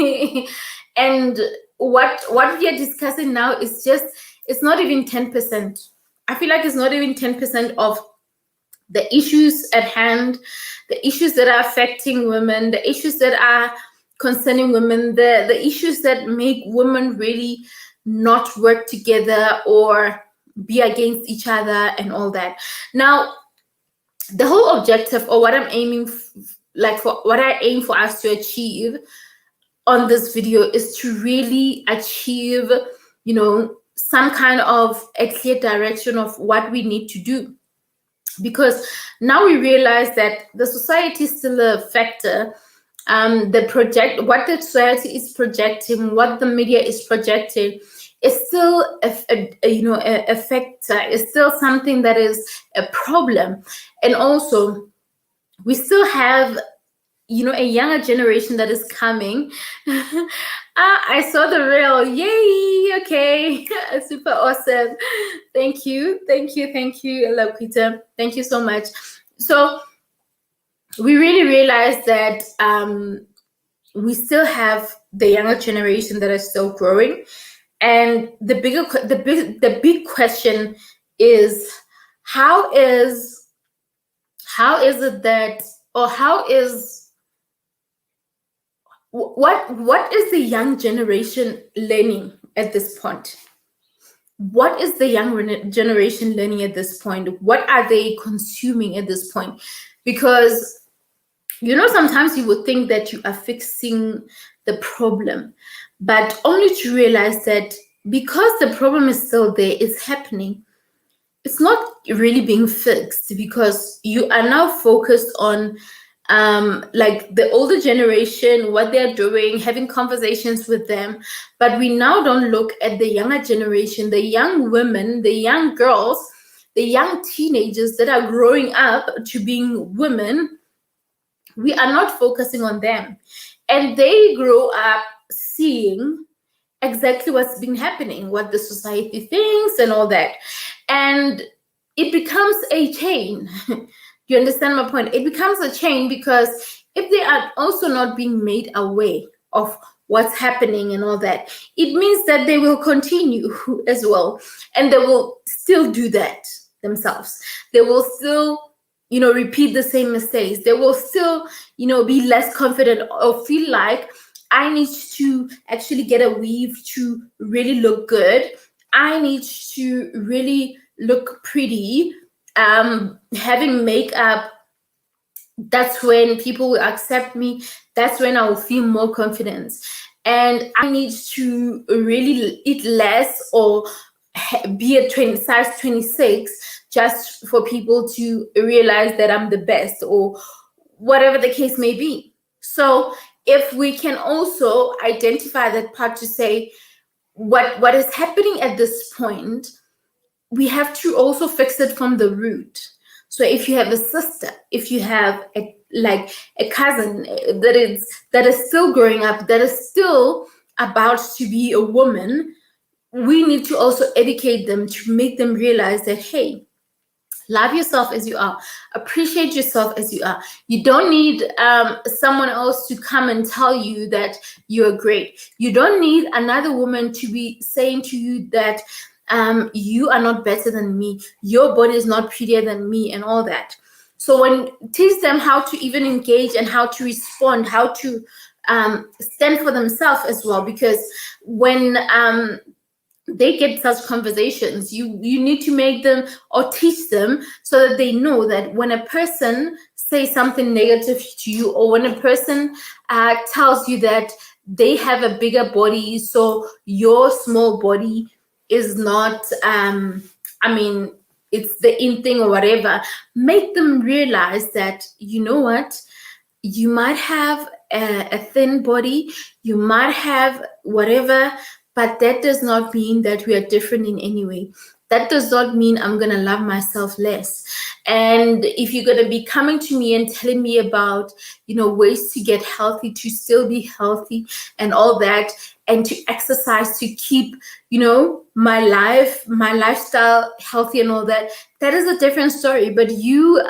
And what we are discussing now is just, it's not even 10%. I feel like it's not even 10% of the issues at hand, the issues that are affecting women, the issues that are concerning women, the issues that make women really not work together or be against each other and all that. Now, the whole objective, or what I'm aiming for what I aim for us to achieve on this video, is to really achieve, some kind of a clear direction of what we need to do. Because now we realize that the society is still a factor. What the society is projecting, what the media is projecting, is still a factor. It's still something that is a problem. And also, we still have a younger generation that is coming. I saw the reel. Yay! Okay, super awesome. Thank you, Laquita. Thank you so much. So we really realized that we still have the younger generation that is still growing, and the big question is how is it that, or how is what is the young generation learning at this point? What is the young generation learning at this point? What are they consuming at this point? Because sometimes you would think that you are fixing the problem, but only to realize that because the problem is still there, it's happening, it's not really being fixed, because you are now focused on like the older generation, what they're doing, having conversations with them. But we now don't look at the younger generation, the young women, the young girls, the young teenagers that are growing up to being women. We are not focusing on them. And they grow up seeing exactly what's been happening, what the society thinks and all that. And it becomes a chain. You understand my point? It becomes a chain, because if they are also not being made aware of what's happening and all that, it means that they will continue as well. And they will still do that themselves. They will still, repeat the same mistakes. They will still, be less confident, or feel like I need to actually get a weave to really look good. I need to really look pretty. Having makeup, that's when people will accept me. That's when I will feel more confidence. And I need to really eat less, or be a size 26, just for people to realize that I'm the best, or whatever the case may be. So if we can also identify that part to say what is happening at this point, we have to also fix it from the root. So if you have a sister, if you have a cousin that is still growing up, that is still about to be a woman, we need to also educate them, to make them realize that, hey, love yourself as you are, appreciate yourself as you are. You don't need someone else to come and tell you that you're great. You don't need another woman to be saying to you that you are not better than me, your body is not prettier than me, and all that. So when teach them how to even engage, and how to respond, how to stand for themselves as well. Because when they get such conversations, you need to make them, or teach them, so that they know that when a person says something negative to you, or when a person tells you that they have a bigger body, so your small body is not it's the in thing or whatever, make them realize that, you know what, you might have a thin body, you might have whatever, but that does not mean that we are different in any way. That does not mean I'm going to love myself less. And if you're going to be coming to me and telling me about, ways to get healthy, to still be healthy and all that, and to exercise to keep, my lifestyle healthy and all that, that is a different story. But you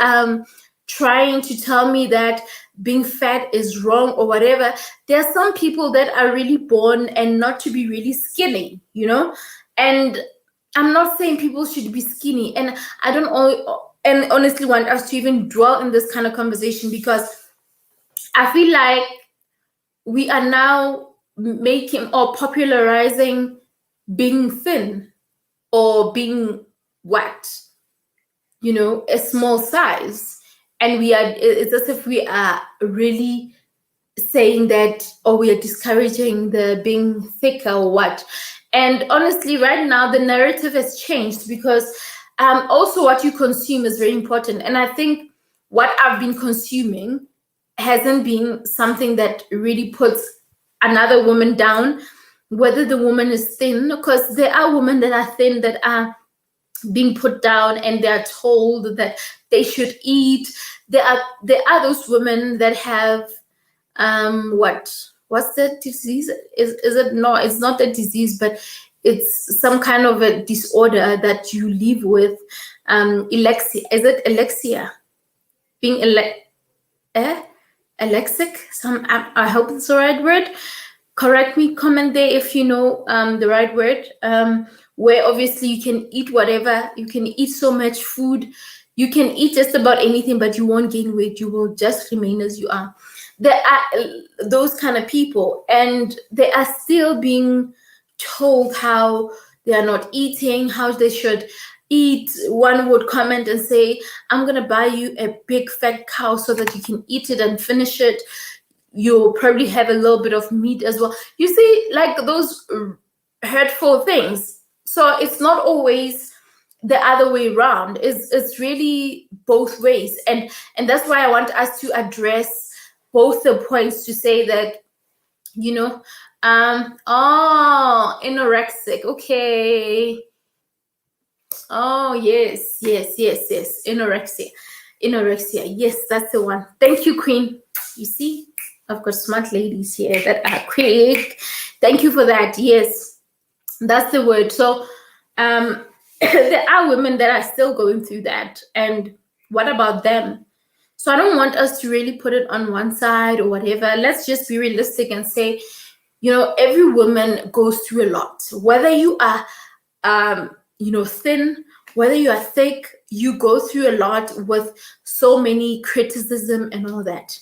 trying to tell me that being fat is wrong or whatever, there are some people that are really born and not to be really skinny, and I'm not saying people should be skinny, and I don't and honestly want us to even dwell in this kind of conversation, because I feel like we are now making or popularizing being thin or being what, a small size, and it's as if we are really saying that, or we are discouraging the being thicker or what. And honestly, right now the narrative has changed, because also what you consume is very important. And I think what I've been consuming hasn't been something that really puts another woman down, whether the woman is thin, because there are women that are thin that are being put down and they're told that they should eat. There are those women that have what's that disease? Is it? No, it's not a disease, but it's some kind of a disorder that you live with. Alexia, is it alexia? Being alexic? I hope it's the right word. Correct me, comment there if you know the right word. Where obviously you can eat whatever, you can eat so much food, you can eat just about anything, but you won't gain weight, you will just remain as you are. There are those kind of people, and they are still being told how they are not eating, how they should eat. One would comment and say, I'm going to buy you a big fat cow so that you can eat it and finish it. You'll probably have a little bit of meat as well. You see, like those hurtful things. So it's not always the other way around. It's really both ways. And that's why I want us to address both the points, to say that, anorexic. Okay. Oh, yes. Anorexia. Yes, that's the one. Thank you, Queen. You see, I've got smart ladies here that are quick. Thank you for that. Yes, that's the word. So there are women that are still going through that. And what about them? So I don't want us to really put it on one side or whatever. Let's just be realistic and say, every woman goes through a lot. Whether you are, thin, whether you are thick, you go through a lot with so many criticism and all that.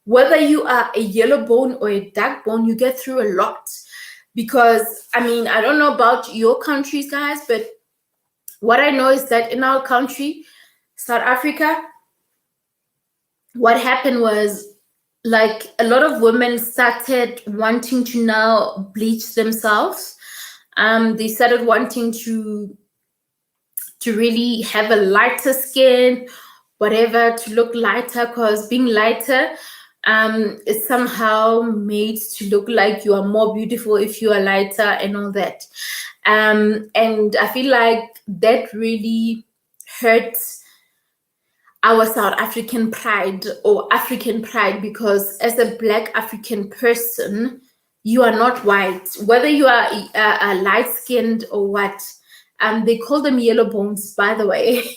Whether you are a yellow bone or a dark bone, you get through a lot. Because, I don't know about your countries, guys, but what I know is that in our country, South Africa, what happened was, like, a lot of women started wanting to now bleach themselves. They started wanting to really have a lighter skin, whatever, to look lighter, because being lighter is somehow made to look like you are more beautiful if you are lighter and all that. And I feel like that really hurts our South African pride, or African pride, because as a Black African person, you are not white. Whether you are light-skinned or what, they call them yellow bones, by the way.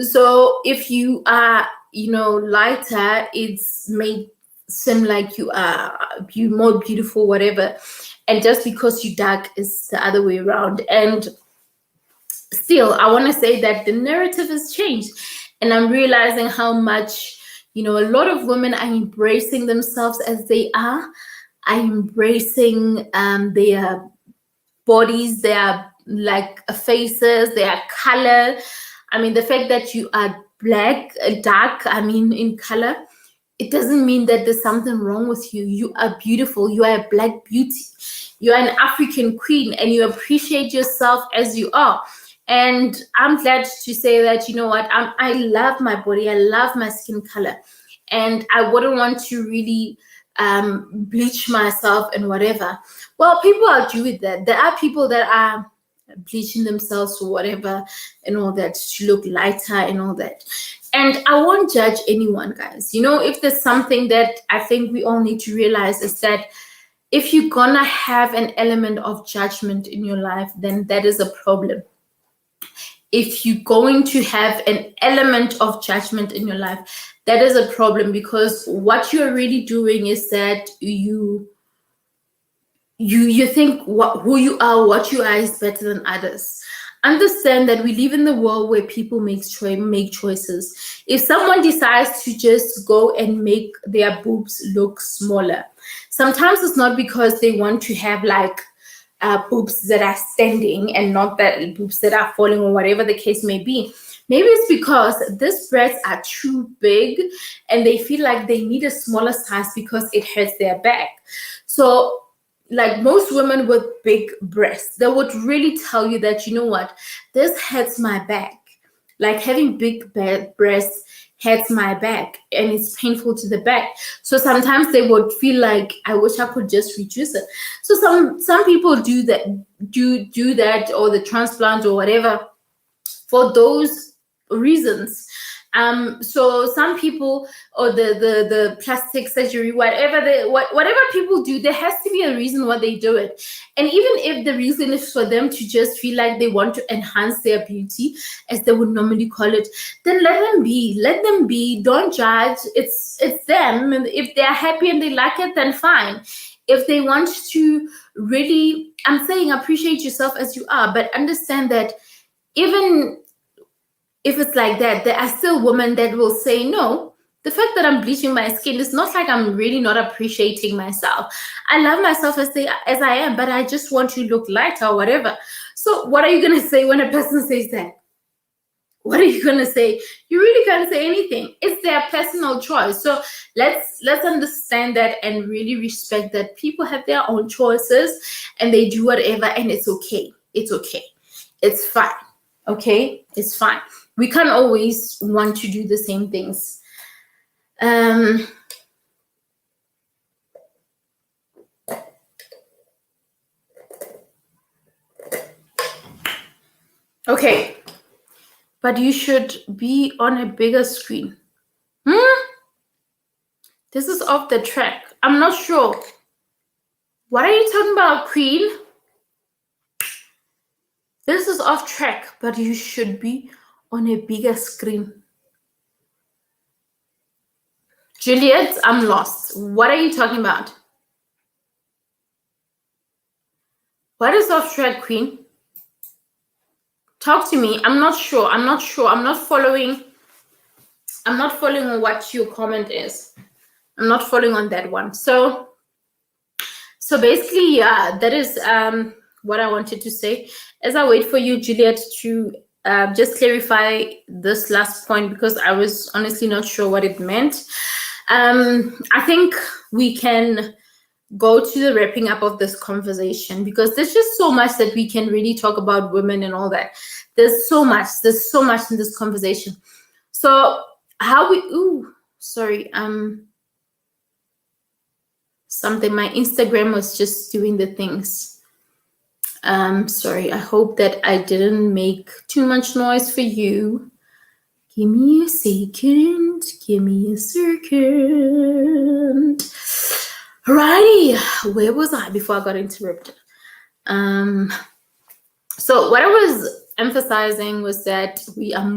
So if you are, lighter, it's made seem like you are more beautiful, whatever. And just because you dark is the other way around. And still, I want to say that the narrative has changed. And I'm realizing how much, a lot of women are embracing themselves as they are embracing their bodies, their like faces, their color. The fact that you are black, dark, in color, it doesn't mean that there's something wrong with you. You are beautiful. You are a Black beauty. You are an African queen, and you appreciate yourself as you are. And I'm glad to say that, I love my body. I love my skin color. And I wouldn't want to really bleach myself and whatever. Well, people are due with that. There are people that are bleaching themselves or whatever and all that to look lighter and all that. And I won't judge anyone, guys. If there's something that I think we all need to realize, is that if you're gonna have an element of judgment in your life, then that is a problem. If you're going to have an element of judgment in your life, that is a problem, because what you're really doing is that you think who you are is better than others. Understand that we live in the world where people make choices. If someone decides to just go and make their boobs look smaller, sometimes it's not because they want to have like boobs that are standing and not that boobs that are falling, or whatever the case may be. Maybe it's because these breasts are too big and they feel like they need a smaller size because it hurts their back. So like most women with big breasts, they would really tell you that, you know what, this hurts my back. Like having big breasts hurts my back and it's painful to the back. So sometimes they would feel like, I wish I could just reduce it. So some people do that, or the transplant or whatever, for those reasons. So some people, or the plastic surgery, whatever people do, there has to be a reason why they do it. And even if the reason is for them to just feel like they want to enhance their beauty, as they would normally call it, then let them be. Don't judge. It's them, and if they're happy and they like it, then fine. If they want to really, I'm saying, appreciate yourself as you are, but understand that even if it's like that, there are still women that will say, no, the fact that I'm bleaching my skin is not like I'm really not appreciating myself. I love myself as I am, but I just want to look lighter or whatever. So what are you going to say when a person says that? What are you going to say? You really can't say anything. It's their personal choice. So let's understand that and really respect that people have their own choices and they do whatever, and it's okay. It's okay. It's fine. Okay? It's fine. We can't always want to do the same things. Okay, but you should be on a bigger screen. This is off the track. I'm not sure. What are you talking about, Queen? This is off track, but you should be on a bigger screen. Juliet, I'm lost. What are you talking about? What is off track, Queen? Talk to me. I'm not sure. I'm not following on what your comment is. I'm not following on that one. So basically, yeah, that is what I wanted to say. As I wait for you, Juliet, to just clarify this last point, because I was honestly not sure what it meant. I think we can go to the wrapping up of this conversation, because there's just so much that we can really talk about women and all that. There's so much in this conversation. So how we something, my Instagram was just doing the things. Sorry, I hope that I didn't make too much noise for you. Give me a second. Alrighty, where was I before I got interrupted? So what I was emphasizing was that we are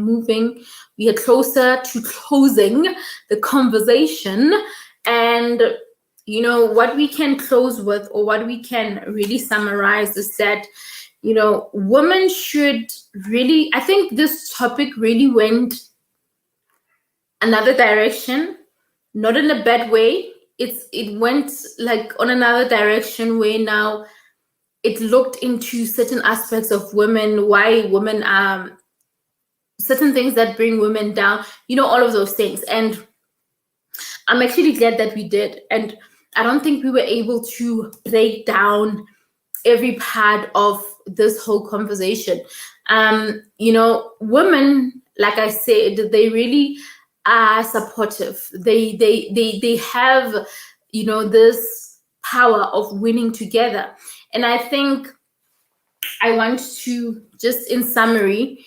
closer to closing the conversation, and what we can close with, or what we can really summarize, is that women should really, I think this topic really went another direction, not in a bad way. It went like on another direction, where now it looked into certain aspects of women, why women are, certain things that bring women down, all of those things. And I'm actually glad that we did. And I don't think we were able to break down every part of this whole conversation. Women, like I said, they really are supportive. They have, this power of winning together. And I think I want to just, in summary,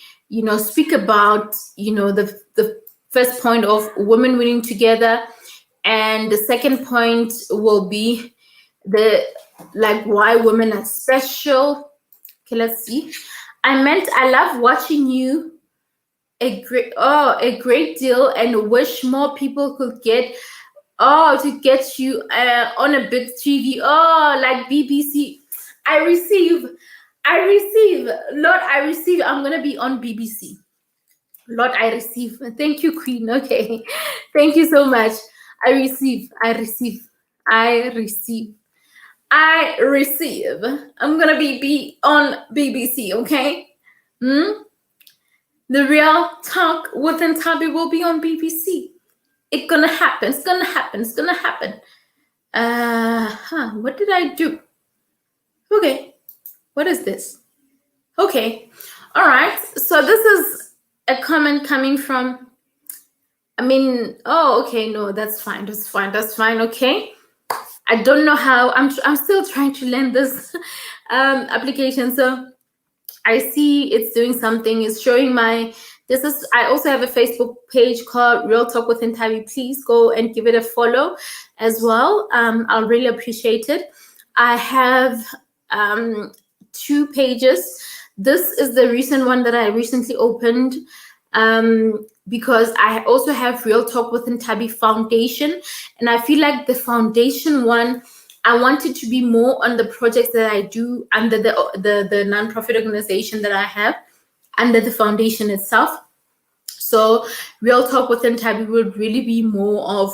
speak about, the first point of women winning together. And the second point will be why women are special. Okay, let's see. I love watching you a great deal, and wish more people could get to get you on a big TV. Like BBC. I I receive. Lord, I receive. I'm going to be on BBC. Lord, I receive. Thank you, Queen. Okay. Thank you so much. I receive. I receive. I receive. I receive. I'm going to be on BBC, okay? Hmm? The Real Talk with Ntabi will be on BBC. It's going to happen. It's going to happen. It's going to happen. What did I do? Okay. What is this? Okay. All right. So this is a comment coming from, okay, no, that's fine. That's fine. That's fine. Okay. I don't know how, I'm still trying to learn this application. So I see it's doing something. It's showing I also have a Facebook page called Real Talk with Ntabi. Please go and give it a follow as well. I'll really appreciate it. I have 2 pages. This is the recent one that I recently opened because I also have Real Talk with Ntabi Foundation. And I feel like the foundation one, I want it to be more on the projects that I do under the nonprofit organization that I have under the foundation itself. So Real Talk with Ntabi will really be more of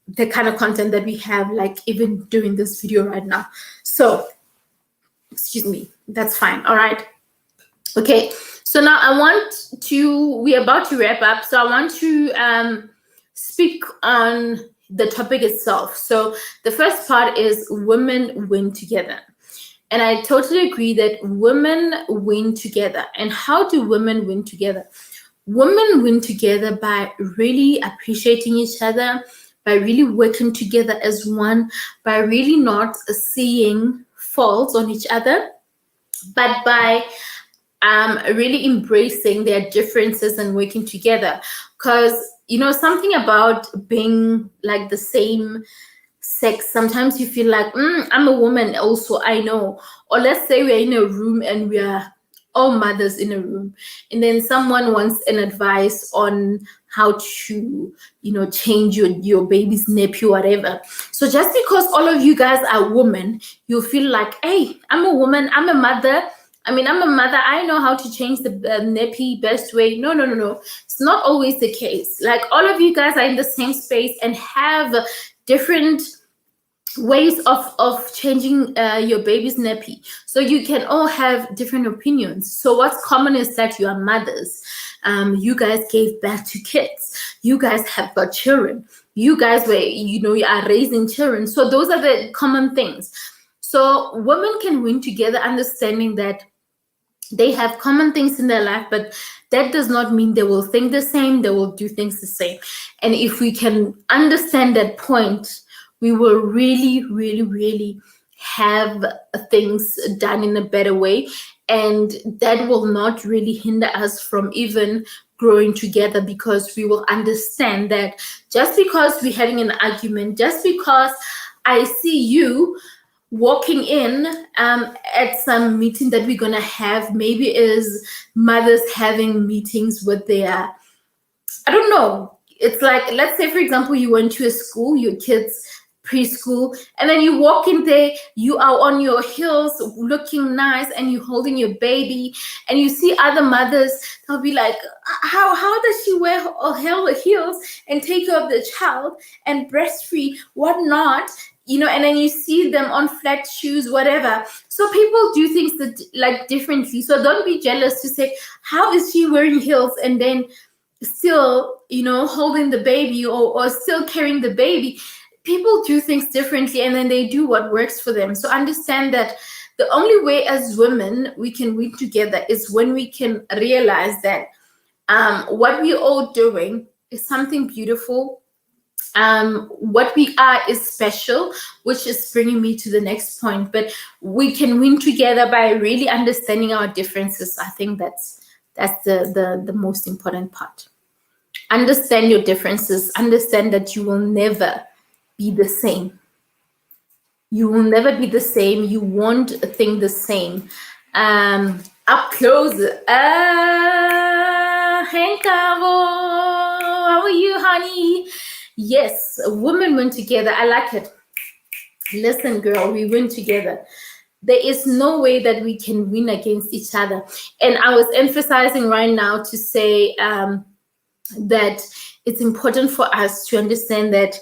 the kind of content that we have, like even doing this video right now. So, excuse me, that's fine. All right. Okay. So now we're about to wrap up. So I want to speak on the topic itself. So the first part is women win together. And I totally agree that women win together. And how do women win together? Women win together by really appreciating each other, by really working together as one, by really not seeing faults on each other, but by really embracing their differences and working together. Because, something about being like the same sex, sometimes you feel like, I'm a woman also, I know. Or let's say we're in a room and we are all mothers in a room, and then someone wants an advice on how to, change your baby's nappy, whatever. So just because all of you guys are women, you feel like, hey, I'm a woman, I'm a mother. I'm a mother. I know how to change the nappy best way. No. It's not always the case. Like all of you guys are in the same space and have different ways of changing your baby's nappy. So you can all have different opinions. So what's common is that you are mothers. You guys gave birth to kids. You guys have got children. You guys you are raising children. So those are the common things. So women can win together, understanding that they have common things in their life, but that does not mean they will think the same, they will do things the same. And if we can understand that point, we will really, really, really have things done in a better way. And that will not really hinder us from even growing together, because we will understand that just because we're having an argument, just because I see you walking in at some meeting that we're gonna have, maybe is mothers having meetings with their, I don't know, it's like, let's say for example you went to a school, your kids preschool, and then you walk in there, you are on your heels looking nice and you holding your baby, and you see other mothers, they'll be like, how does she wear her heels and take care of the child and breastfeed, whatnot, and then you see them on flat shoes, whatever. So people do things that differently. So don't be jealous to say, how is she wearing heels and then still, holding the baby or still carrying the baby? People do things differently, and then they do what works for them. So understand that the only way as women we can win together is when we can realize that what we're all doing is something beautiful. What we are is special, which is bringing me to the next point. But we can win together by really understanding our differences. I think that's the most important part. Understand your differences. Understand that you will never be the same. You will never be the same. You won't think the same. Up close. Hey, Cavo. How are you, honey? Yes, women win together. I like it. Listen, girl, we win together. there is no way that we can win against each other. And I was emphasizing right now to say that it's important for us to understand that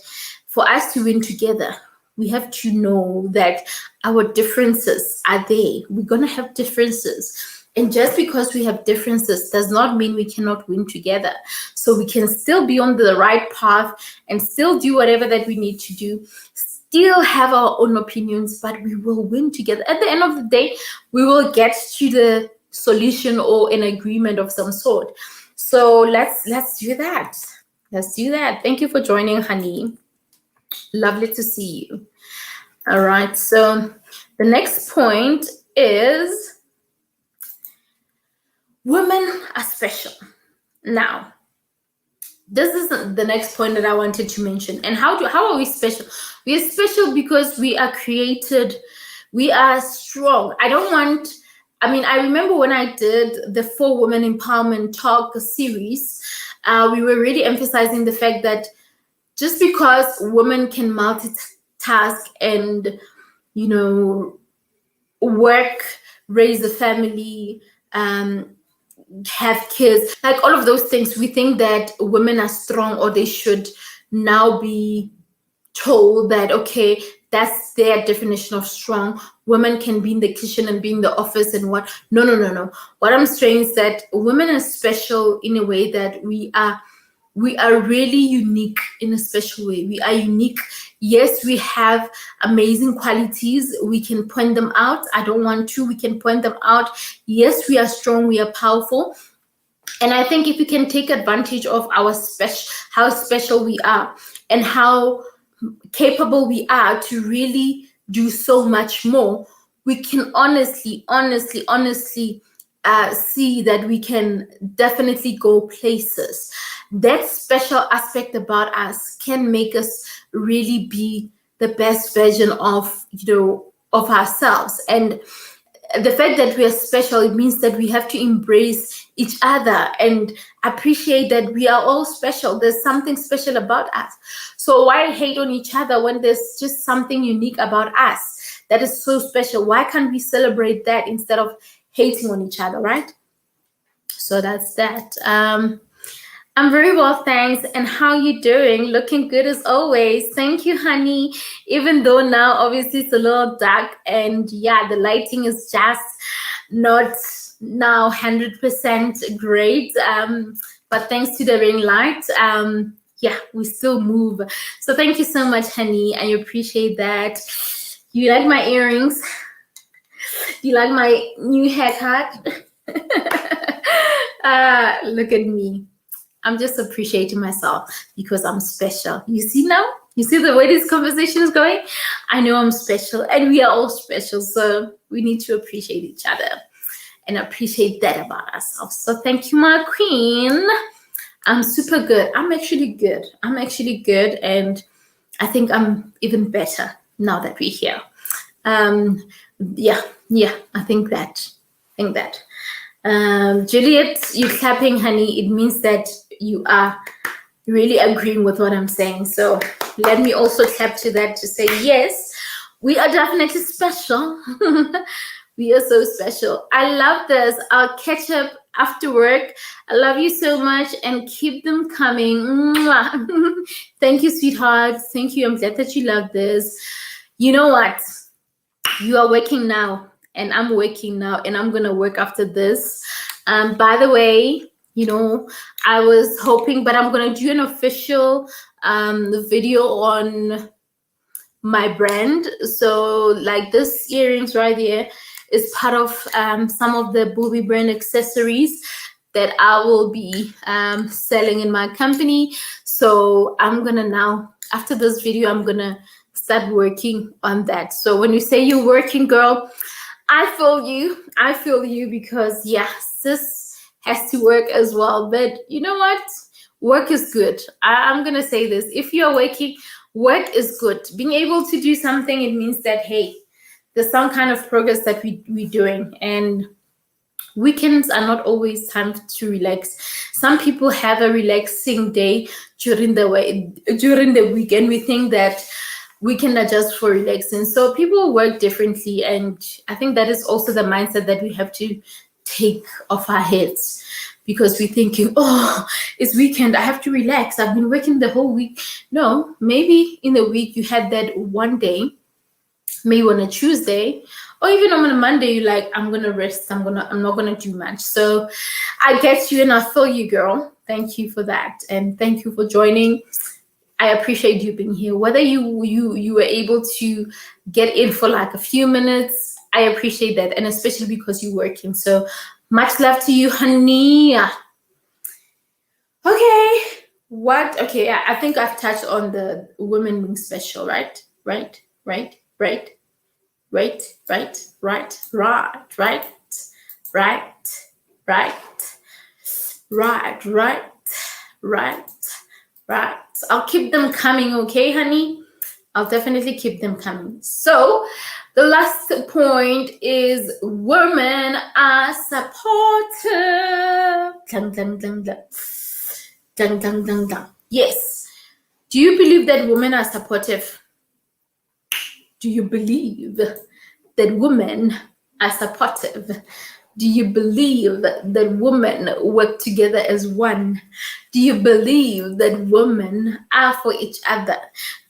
for us to win together, we have to know that our differences are there. We're going to have differences. And just because we have differences does not mean we cannot win together. So we can still be on the right path and still do whatever that we need to do, still have our own opinions, but we will win together. At the end of the day, we will get to the solution or an agreement of some sort. So let's do that. Let's do that. Thank you for joining, honey. Lovely to see you. All right. So the next point is women are special. Now, this is the next point that I wanted to mention. And how are we special? We are special because we are created. We are strong. I remember when I did the 4 Women Empowerment Talk series, we were really emphasizing the fact that just because women can multitask and, work, raise a family, have kids, like all of those things, we think that women are strong, or they should now be told that, okay, that's their definition of strong. Women can be in the kitchen and be in the office and what? No. What I'm saying is that women are special in a way that we are really unique in a special way. We are unique. Yes, we have amazing qualities. We can point them out. I don't want to. We can point them out. Yes, we are strong. We are powerful. And I think if we can take advantage of how special we are and how capable we are to really do so much more, we can honestly see that we can definitely go places. That special aspect about us can make us really be the best version of ourselves. And the fact that we are special, it means that we have to embrace each other and appreciate that we are all special. There's something special about us. So why hate on each other when there's just something unique about us that is so special? Why can't we celebrate that instead of hating on each other, right? So that's that. I'm very well, thanks. And how you doing? Looking good as always. Thank you, honey. Even though now obviously it's a little dark and yeah, the lighting is just not now 100% great. But thanks to the ring light, yeah, we still move. So thank you so much, honey. I appreciate that. You like my earrings? You like my new haircut? Look at me. I'm just appreciating myself because I'm special. You see now? You see the way this conversation is going? I know I'm special and we are all special. So we need to appreciate each other and appreciate that about ourselves. So thank you, my queen. I'm super good. I'm actually good. And I think I'm even better now that we're here. Yeah, I think that. Juliet, you clapping, honey. It means that you are really agreeing with what I'm saying. So let me also clap to that to say, yes, we are definitely special. We are so special. I love this. I'll catch up after work. I love you so much and keep them coming. Mwah. Thank you, sweetheart. Thank you. I'm glad that you love this. You know what? You are working now and I'm working now and I'm going to work after this. By the way, I was hoping, but I'm going to do an official video on my brand. So like this earrings right here is part of some of the Booby brand accessories that I will be selling in my company. So I'm going to now, after this video, I'm going to start working on that. So when you say you're working, girl, I feel you because yes, this has to work as well. But you know what? Work is good. I'm going to say this. If you're working, work is good. Being able to do something, it means that, hey, there's some kind of progress that we're doing. And weekends are not always time to relax. Some people have a relaxing day during the week. And we think that weekend are just for relaxing. So people work differently, and I think that is also the mindset that we have to take off our heads, because we're thinking, oh, it's weekend, I have to relax, I've been working the whole week. No, maybe in the week you had that one day, maybe on a Tuesday or even on a Monday, you're like, I'm gonna rest, I'm not gonna do much. So I get you and I feel you, girl. Thank you for that, and thank you for joining. I appreciate you being here. Whether you were able to get in for like a few minutes, I appreciate that, and especially because you're working. So much love to you, honey. Okay, what? Okay, I think I've touched on the women being special, right? Right, right, right, right, right, right, right, right, right, right, right, right, right, right. I'll keep them coming, okay, honey? I'll definitely keep them coming. So the last point is women are supportive. Dun, dun, dun, dun. Dun, dun, dun, dun. Yes. Do you believe that women are supportive? Do you believe that women are supportive? Do you believe that women work together as one? Do you believe that women are for each other?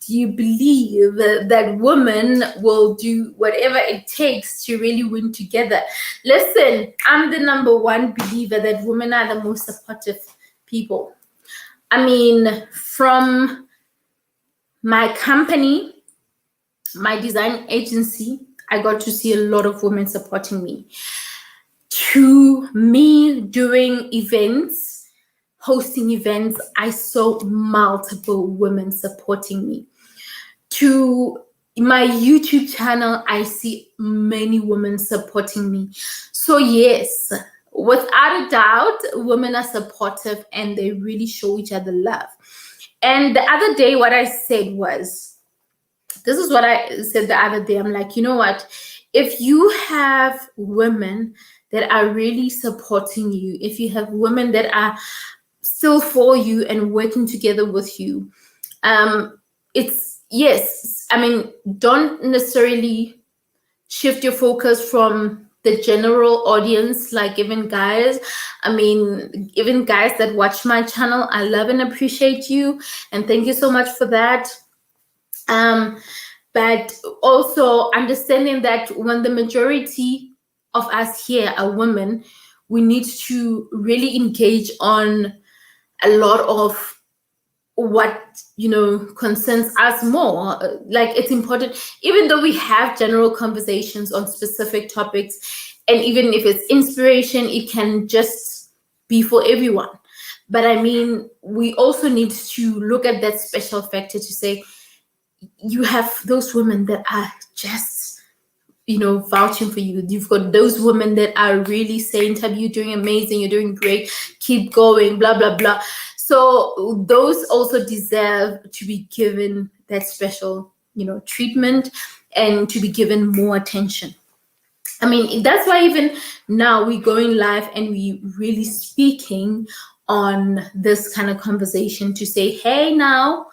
Do you believe that women will do whatever it takes to really win together? Listen, I'm the number one believer that women are the most supportive people. I mean, from my company, my design agency, I got to see a lot of women supporting me. To me, doing events, hosting events, I saw multiple women supporting me. To my YouTube channel, I see many women supporting me. So yes, without a doubt, women are supportive and they really show each other love. And the other day, what I said was, this is what I said the other day. I'm like, you know what? If you have women that are really supporting you, if you have women that are still for you and working together with you, it's, yes, I mean, don't necessarily shift your focus from the general audience, like even guys. I mean, even guys that watch my channel, I love and appreciate you, and thank you so much for that. But also understanding that when the majority of us here are women, we need to really engage on a lot of what concerns us more. Like, it's important, even though we have general conversations on specific topics, and even if it's inspiration, it can just be for everyone. But I mean, we also need to look at that special factor to say, you have those women that are just vouching for you. You've got those women that are really saying, Tab, you're doing amazing, you're doing great, keep going, blah blah blah. So those also deserve to be given that special treatment, and to be given more attention. I mean, that's why even now we're going live and we really speaking on this kind of conversation to say, hey, now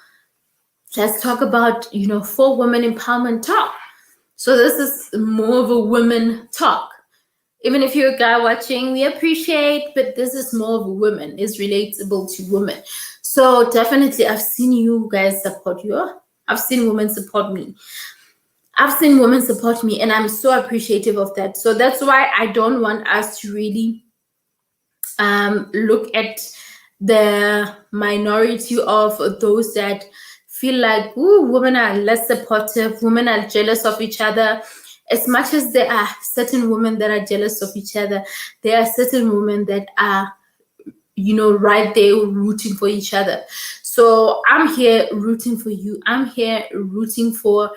let's talk about for women empowerment talk. So this is more of a women talk. Even if you're a guy watching, we appreciate, but this is more of a women. It's relatable to women. So definitely, I've seen you guys support you. I've seen women support me. I've seen women support me, and I'm so appreciative of that. So that's why I don't want us to really look at the minority of those that feel like, ooh, women are less supportive, women are jealous of each other. As much as there are certain women that are jealous of each other, there are certain women that are, right there rooting for each other. So I'm here rooting for you. I'm here rooting for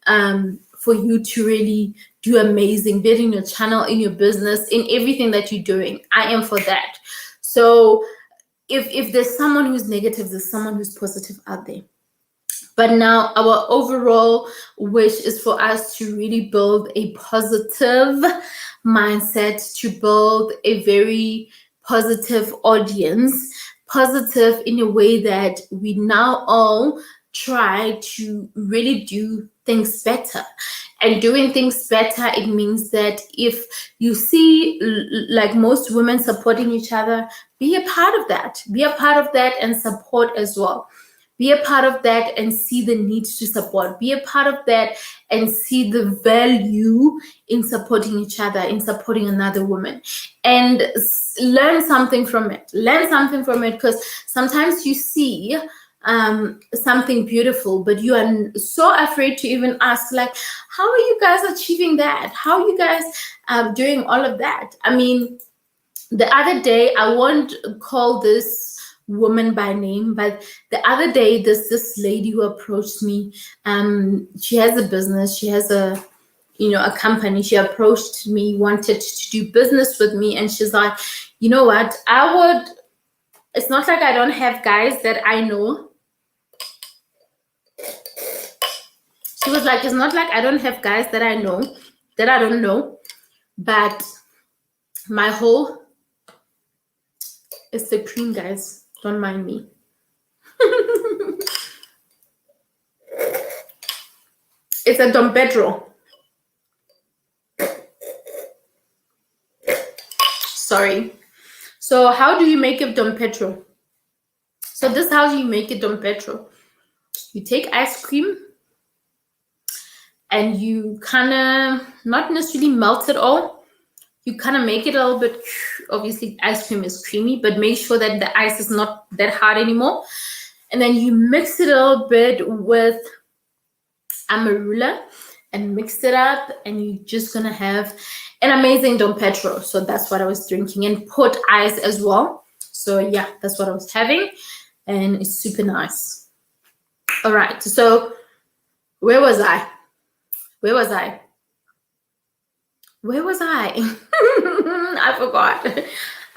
you to really do amazing, be it in your channel, in your business, in everything that you're doing. I am for that. So if there's someone who's negative, there's someone who's positive out there. But now our overall wish is for us to really build a positive mindset, to build a very positive audience, positive in a way that we now all try to really do things better. And doing things better, it means that if you see like most women supporting each other, be a part of that. Be a part of that and support as well. Be a part of that and see the need to support. Be a part of that and see the value in supporting each other, in supporting another woman, and learn something from it. Learn something from it, because sometimes you see something beautiful, but you are so afraid to even ask, like, how are you guys achieving that? How are you guys doing all of that? I mean, the other day, I won't call this woman by name, but the other day, this lady who approached me, she has a business, she has a company. She approached me, wanted to do business with me, and she's like, you know what, it's not like I don't have guys that I know. She was like, it's not like I don't have guys that I know, that I don't know, but my whole is the cream, guys. Don't mind me. It's a Dom Pedro. Sorry. So how do you make a Dom Pedro? So this is how you make a Dom Pedro. You take ice cream and you kind of not necessarily melt it all. You kind of make it a little bit, obviously ice cream is creamy, but make sure that the ice is not that hard anymore. And then you mix it a little bit with Amarula and mix it up, and you're just gonna have an amazing Dom Pedro. So that's what I was drinking, and put ice as well. So yeah, that's what I was having, and it's super nice. All right, so where was I?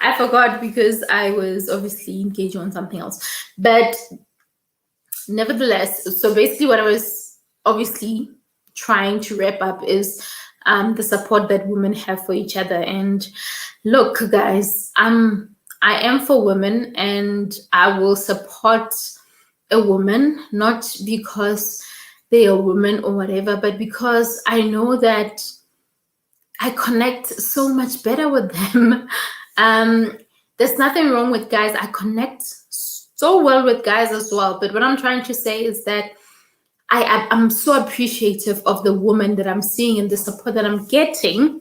I forgot because I was obviously engaged on something else. But nevertheless, so basically what I was obviously trying to wrap up is the support that women have for each other. And look, guys, I am for women, and I will support a woman, not because they are women or whatever, but because I know that I connect so much better with them. There's nothing wrong with guys. I connect so well with guys as well. But what I'm trying to say is that I'm so appreciative of the woman that I'm seeing and the support that I'm getting.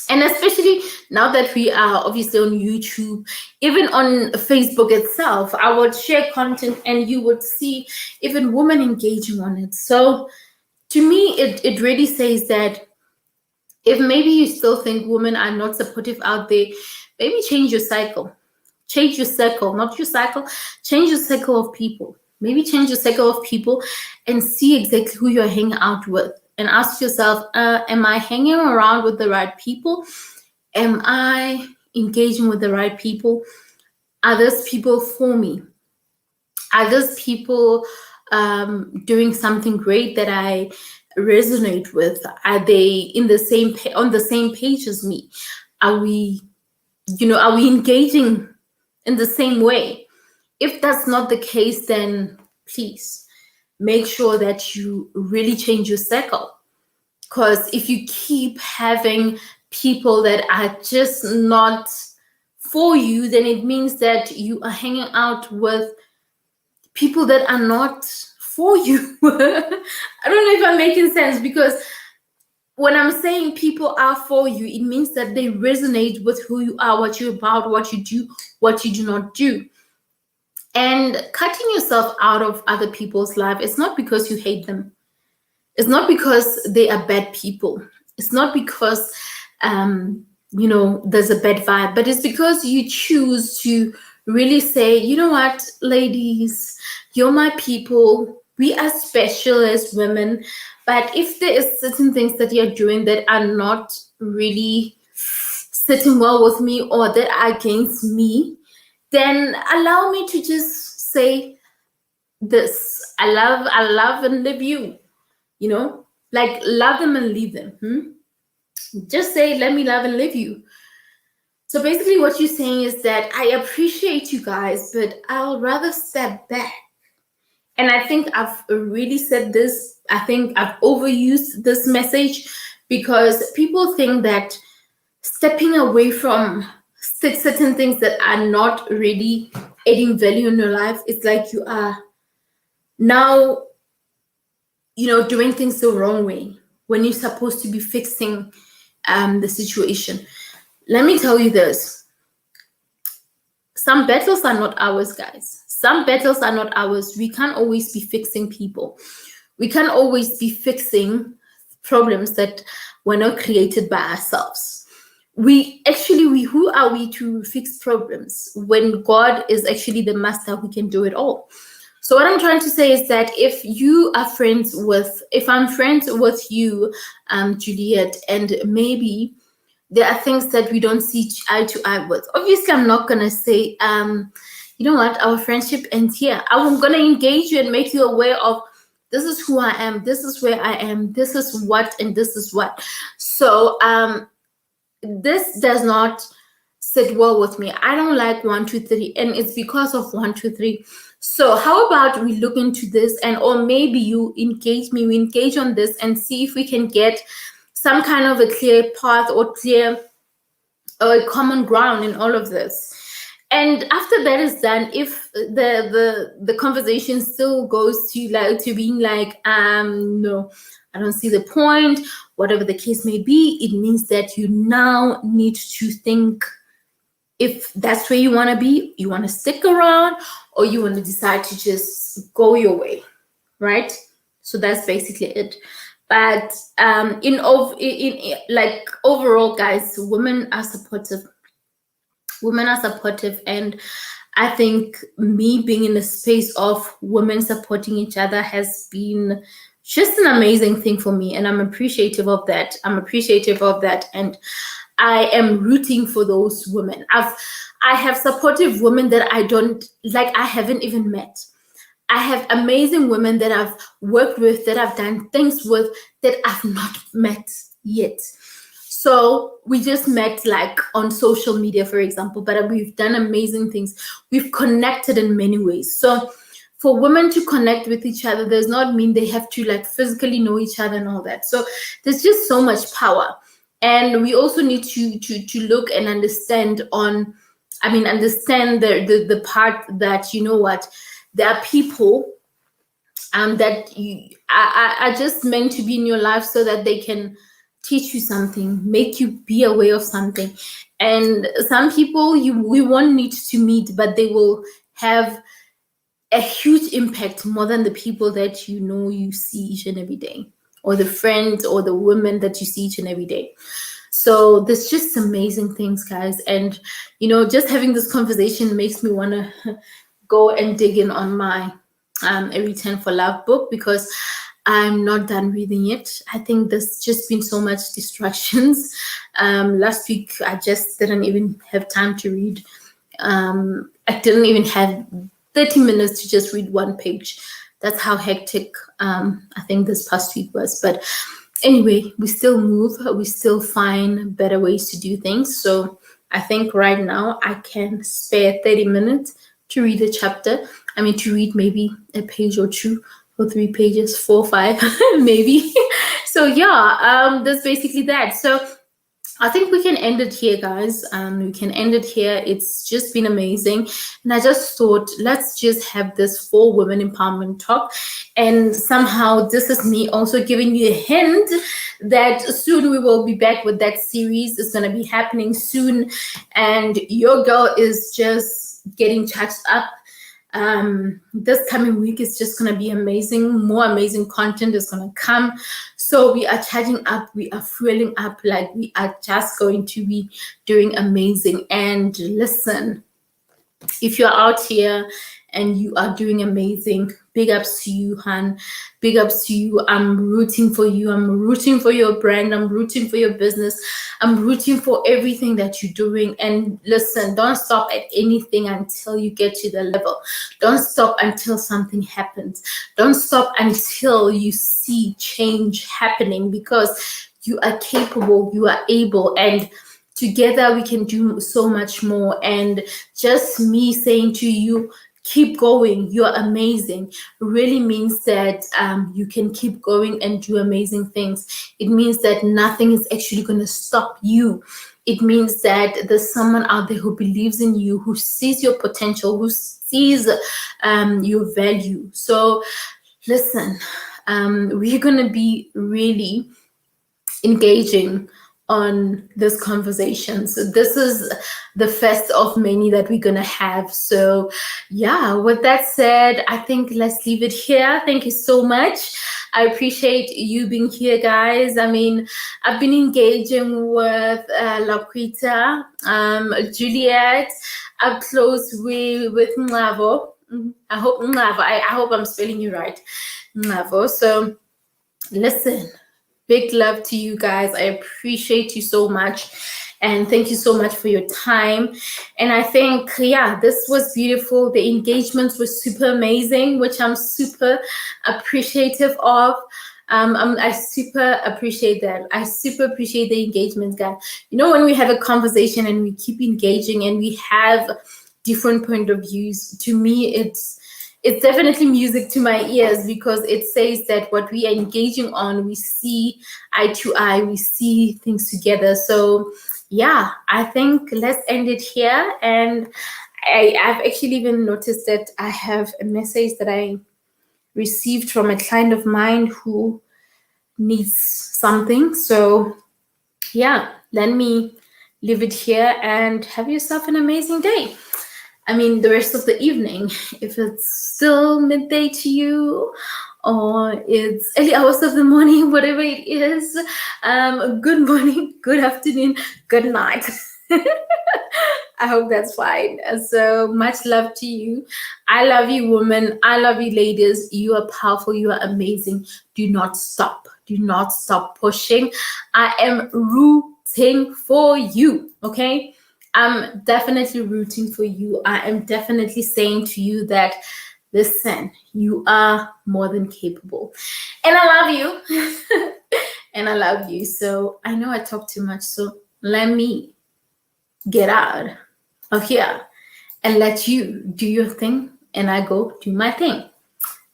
And especially now that we are obviously on YouTube, even on Facebook itself, I would share content and you would see even women engaging on it. So to me, it really says that if maybe you still think women are not supportive out there, maybe change your cycle. Change your circle, not your cycle. Change your circle of people. Maybe change your circle of people and see exactly who you're hanging out with. And ask yourself, am I hanging around with the right people? Am I engaging with the right people? Are those people for me? Are those people doing something great that I resonate with? Are they on the same page as me? Are we engaging in the same way? If that's not the case, then please make sure that you really change your circle. Because if you keep having people that are just not for you, then it means that you are hanging out with people that are not for you. I don't know if I'm making sense, because when I'm saying people are for you, it means that they resonate with who you are, what you're about, what you do, what you do not do. And cutting yourself out of other people's life, it's not because you hate them. It's not because they are bad people. It's not because, there's a bad vibe, but it's because you choose to really say, you know what, ladies, you're my people. We are special as women. But if there is certain things that you're doing that are not really sitting well with me or that are against me, then allow me to just say this. I love and live you. Like love them and leave them. Just say, let me love and live you. So basically what you're saying is that I appreciate you guys, but I'll rather step back And I think I've really said this, I think I've overused this message, because people think that stepping away from certain things that are not really adding value in your life, it's like you are now, doing things the wrong way when you're supposed to be fixing the situation. Let me tell you this. Some battles are not ours, guys. Some battles are not ours. We can't always be fixing people. We can't always be fixing problems that were not created by ourselves. Who are we to fix problems when God is actually the master who can do it all? So what I'm trying to say is that if I'm friends with you, Juliet, and maybe there are things that we don't see eye to eye with. Obviously, I'm not gonna say, you know what, our friendship ends here. I'm gonna engage you and make you aware of, this is who I am, this is where I am, this is what, and this is what. So this does not sit well with me. I don't like 1, 2, 3, and it's because of 1, 2, 3. So how about we look into this, or maybe you engage me, we engage on this and see if we can get some kind of a clear path or clear common ground in all of this. And after that is done, if the conversation still goes to being like, no, I don't see the point, whatever the case may be, it means that you now need to think if that's where you want to be, you want to stick around, or you want to decide to just go your way, right? So that's basically it. But overall, guys, women are supportive. Women are supportive, and I think me being in a space of women supporting each other has been just an amazing thing for me, and I'm appreciative of that. And I am rooting for those women. I have supportive women that I haven't even met. I have amazing women that I've worked with, that I've done things with, that I've not met yet. So we just met on social media, for example, but we've done amazing things. We've connected in many ways. So for women to connect with each other does not mean they have to physically know each other and all that. So there's just so much power. And we also need to look and understand the part that, there are people that are just meant to be in your life so that they can teach you something, make you be aware of something. And some people we won't need to meet, but they will have a huge impact more than the people that you see each and every day, or the friends or the women that you see each and every day. So there's just amazing things, guys. And just having this conversation makes me want to go and dig in on my A Return for Love book, because I'm not done reading it. I think there's just been so much distractions. Last week I just didn't even have time to read. I didn't even have 30 minutes to just read one page. That's how hectic I think this past week was. But anyway, we still move, we still find better ways to do things. So I think right now I can spare 30 minutes to read a chapter. To read maybe a page or 2 or 3 pages, 4 or 5 maybe. So yeah, that's basically that. So I think we can end it here, guys. We can end it here. It's just been amazing. And I just thought, let's just have this 4 women empowerment talk. And somehow this is me also giving you a hint that soon we will be back with that series. It's going to be happening soon. And your girl is just getting charged up. This coming week is just going to be amazing. More amazing content is going to come. So we are charging up, we are fueling up, we are just going to be doing amazing. And listen, if you're out here and you are doing amazing, big ups to you, Han. Big ups to you. I'm rooting for you. I'm rooting for your brand. I'm rooting for your business. I'm rooting for everything that you're doing. And listen, don't stop at anything until you get to the level. Don't stop until something happens. Don't stop until you see change happening, because you are capable, you are able, and together we can do so much more. And just me saying to you, keep going, you're amazing, really means that you can keep going and do amazing things. It means that nothing is actually going to stop you. It means that there's someone out there who believes in you, who sees your potential, who sees your value. So listen, we're going to be really engaging on this conversation. So this is the first of many that we're gonna have. So yeah, with that said, I think let's leave it here. Thank you so much. I appreciate you being here, guys. I mean, I've been engaging with Laquita, Juliet, up close with Ngavo. I hope I'm spelling you right. Ngavo. So listen, big love to you guys. I appreciate you so much. And thank you so much for your time. And I think, yeah, this was beautiful. The engagements were super amazing, which I'm super appreciative of. I super appreciate that. I super appreciate the engagement, guys. You know, when we have a conversation and we keep engaging and we have different point of views, to me, it's definitely music to my ears, because it says that what we are engaging on, we see eye to eye, we see things together. So yeah, I think let's end it here. And I've actually even noticed that I have a message that I received from a client of mine who needs something. So yeah, let me leave it here and have yourself an amazing day. I mean, the rest of the evening, if it's still midday to you, or it's early hours of the morning, whatever it is, good morning, good afternoon, good night. I hope that's fine. So much love to you. I love you, women. I love you, ladies. You are powerful. You are amazing. Do not stop. Do not stop pushing. I am rooting for you, okay? I'm definitely rooting for you. I am definitely saying to you that, listen, you are more than capable. And I love you. And I love you. So I know I talk too much. So let me get out of here and let you do your thing. And I go do my thing.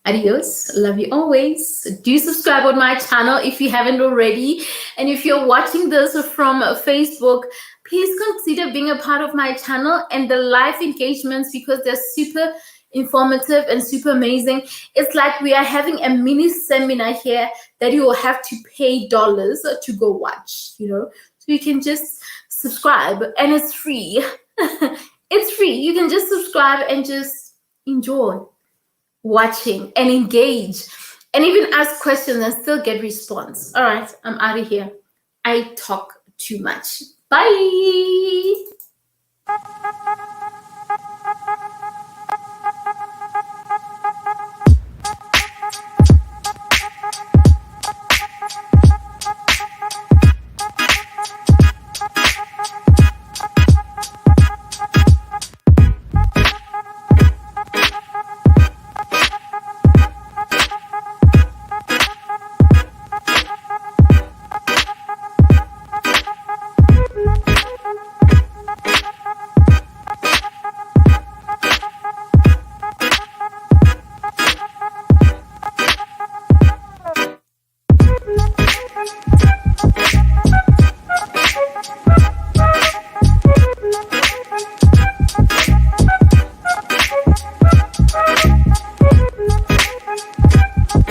Adios. Love you always. Do subscribe on my channel if you haven't already. And if you're watching this from Facebook, please consider being a part of my channel and the live engagements, because they're super informative and super amazing. It's like we are having a mini seminar here that you will have to pay dollars to go watch, you know. So you can just subscribe and it's free. It's free. You can just subscribe and just enjoy watching and engage and even ask questions and still get response. All right, I'm out of here. I talk too much. Bye.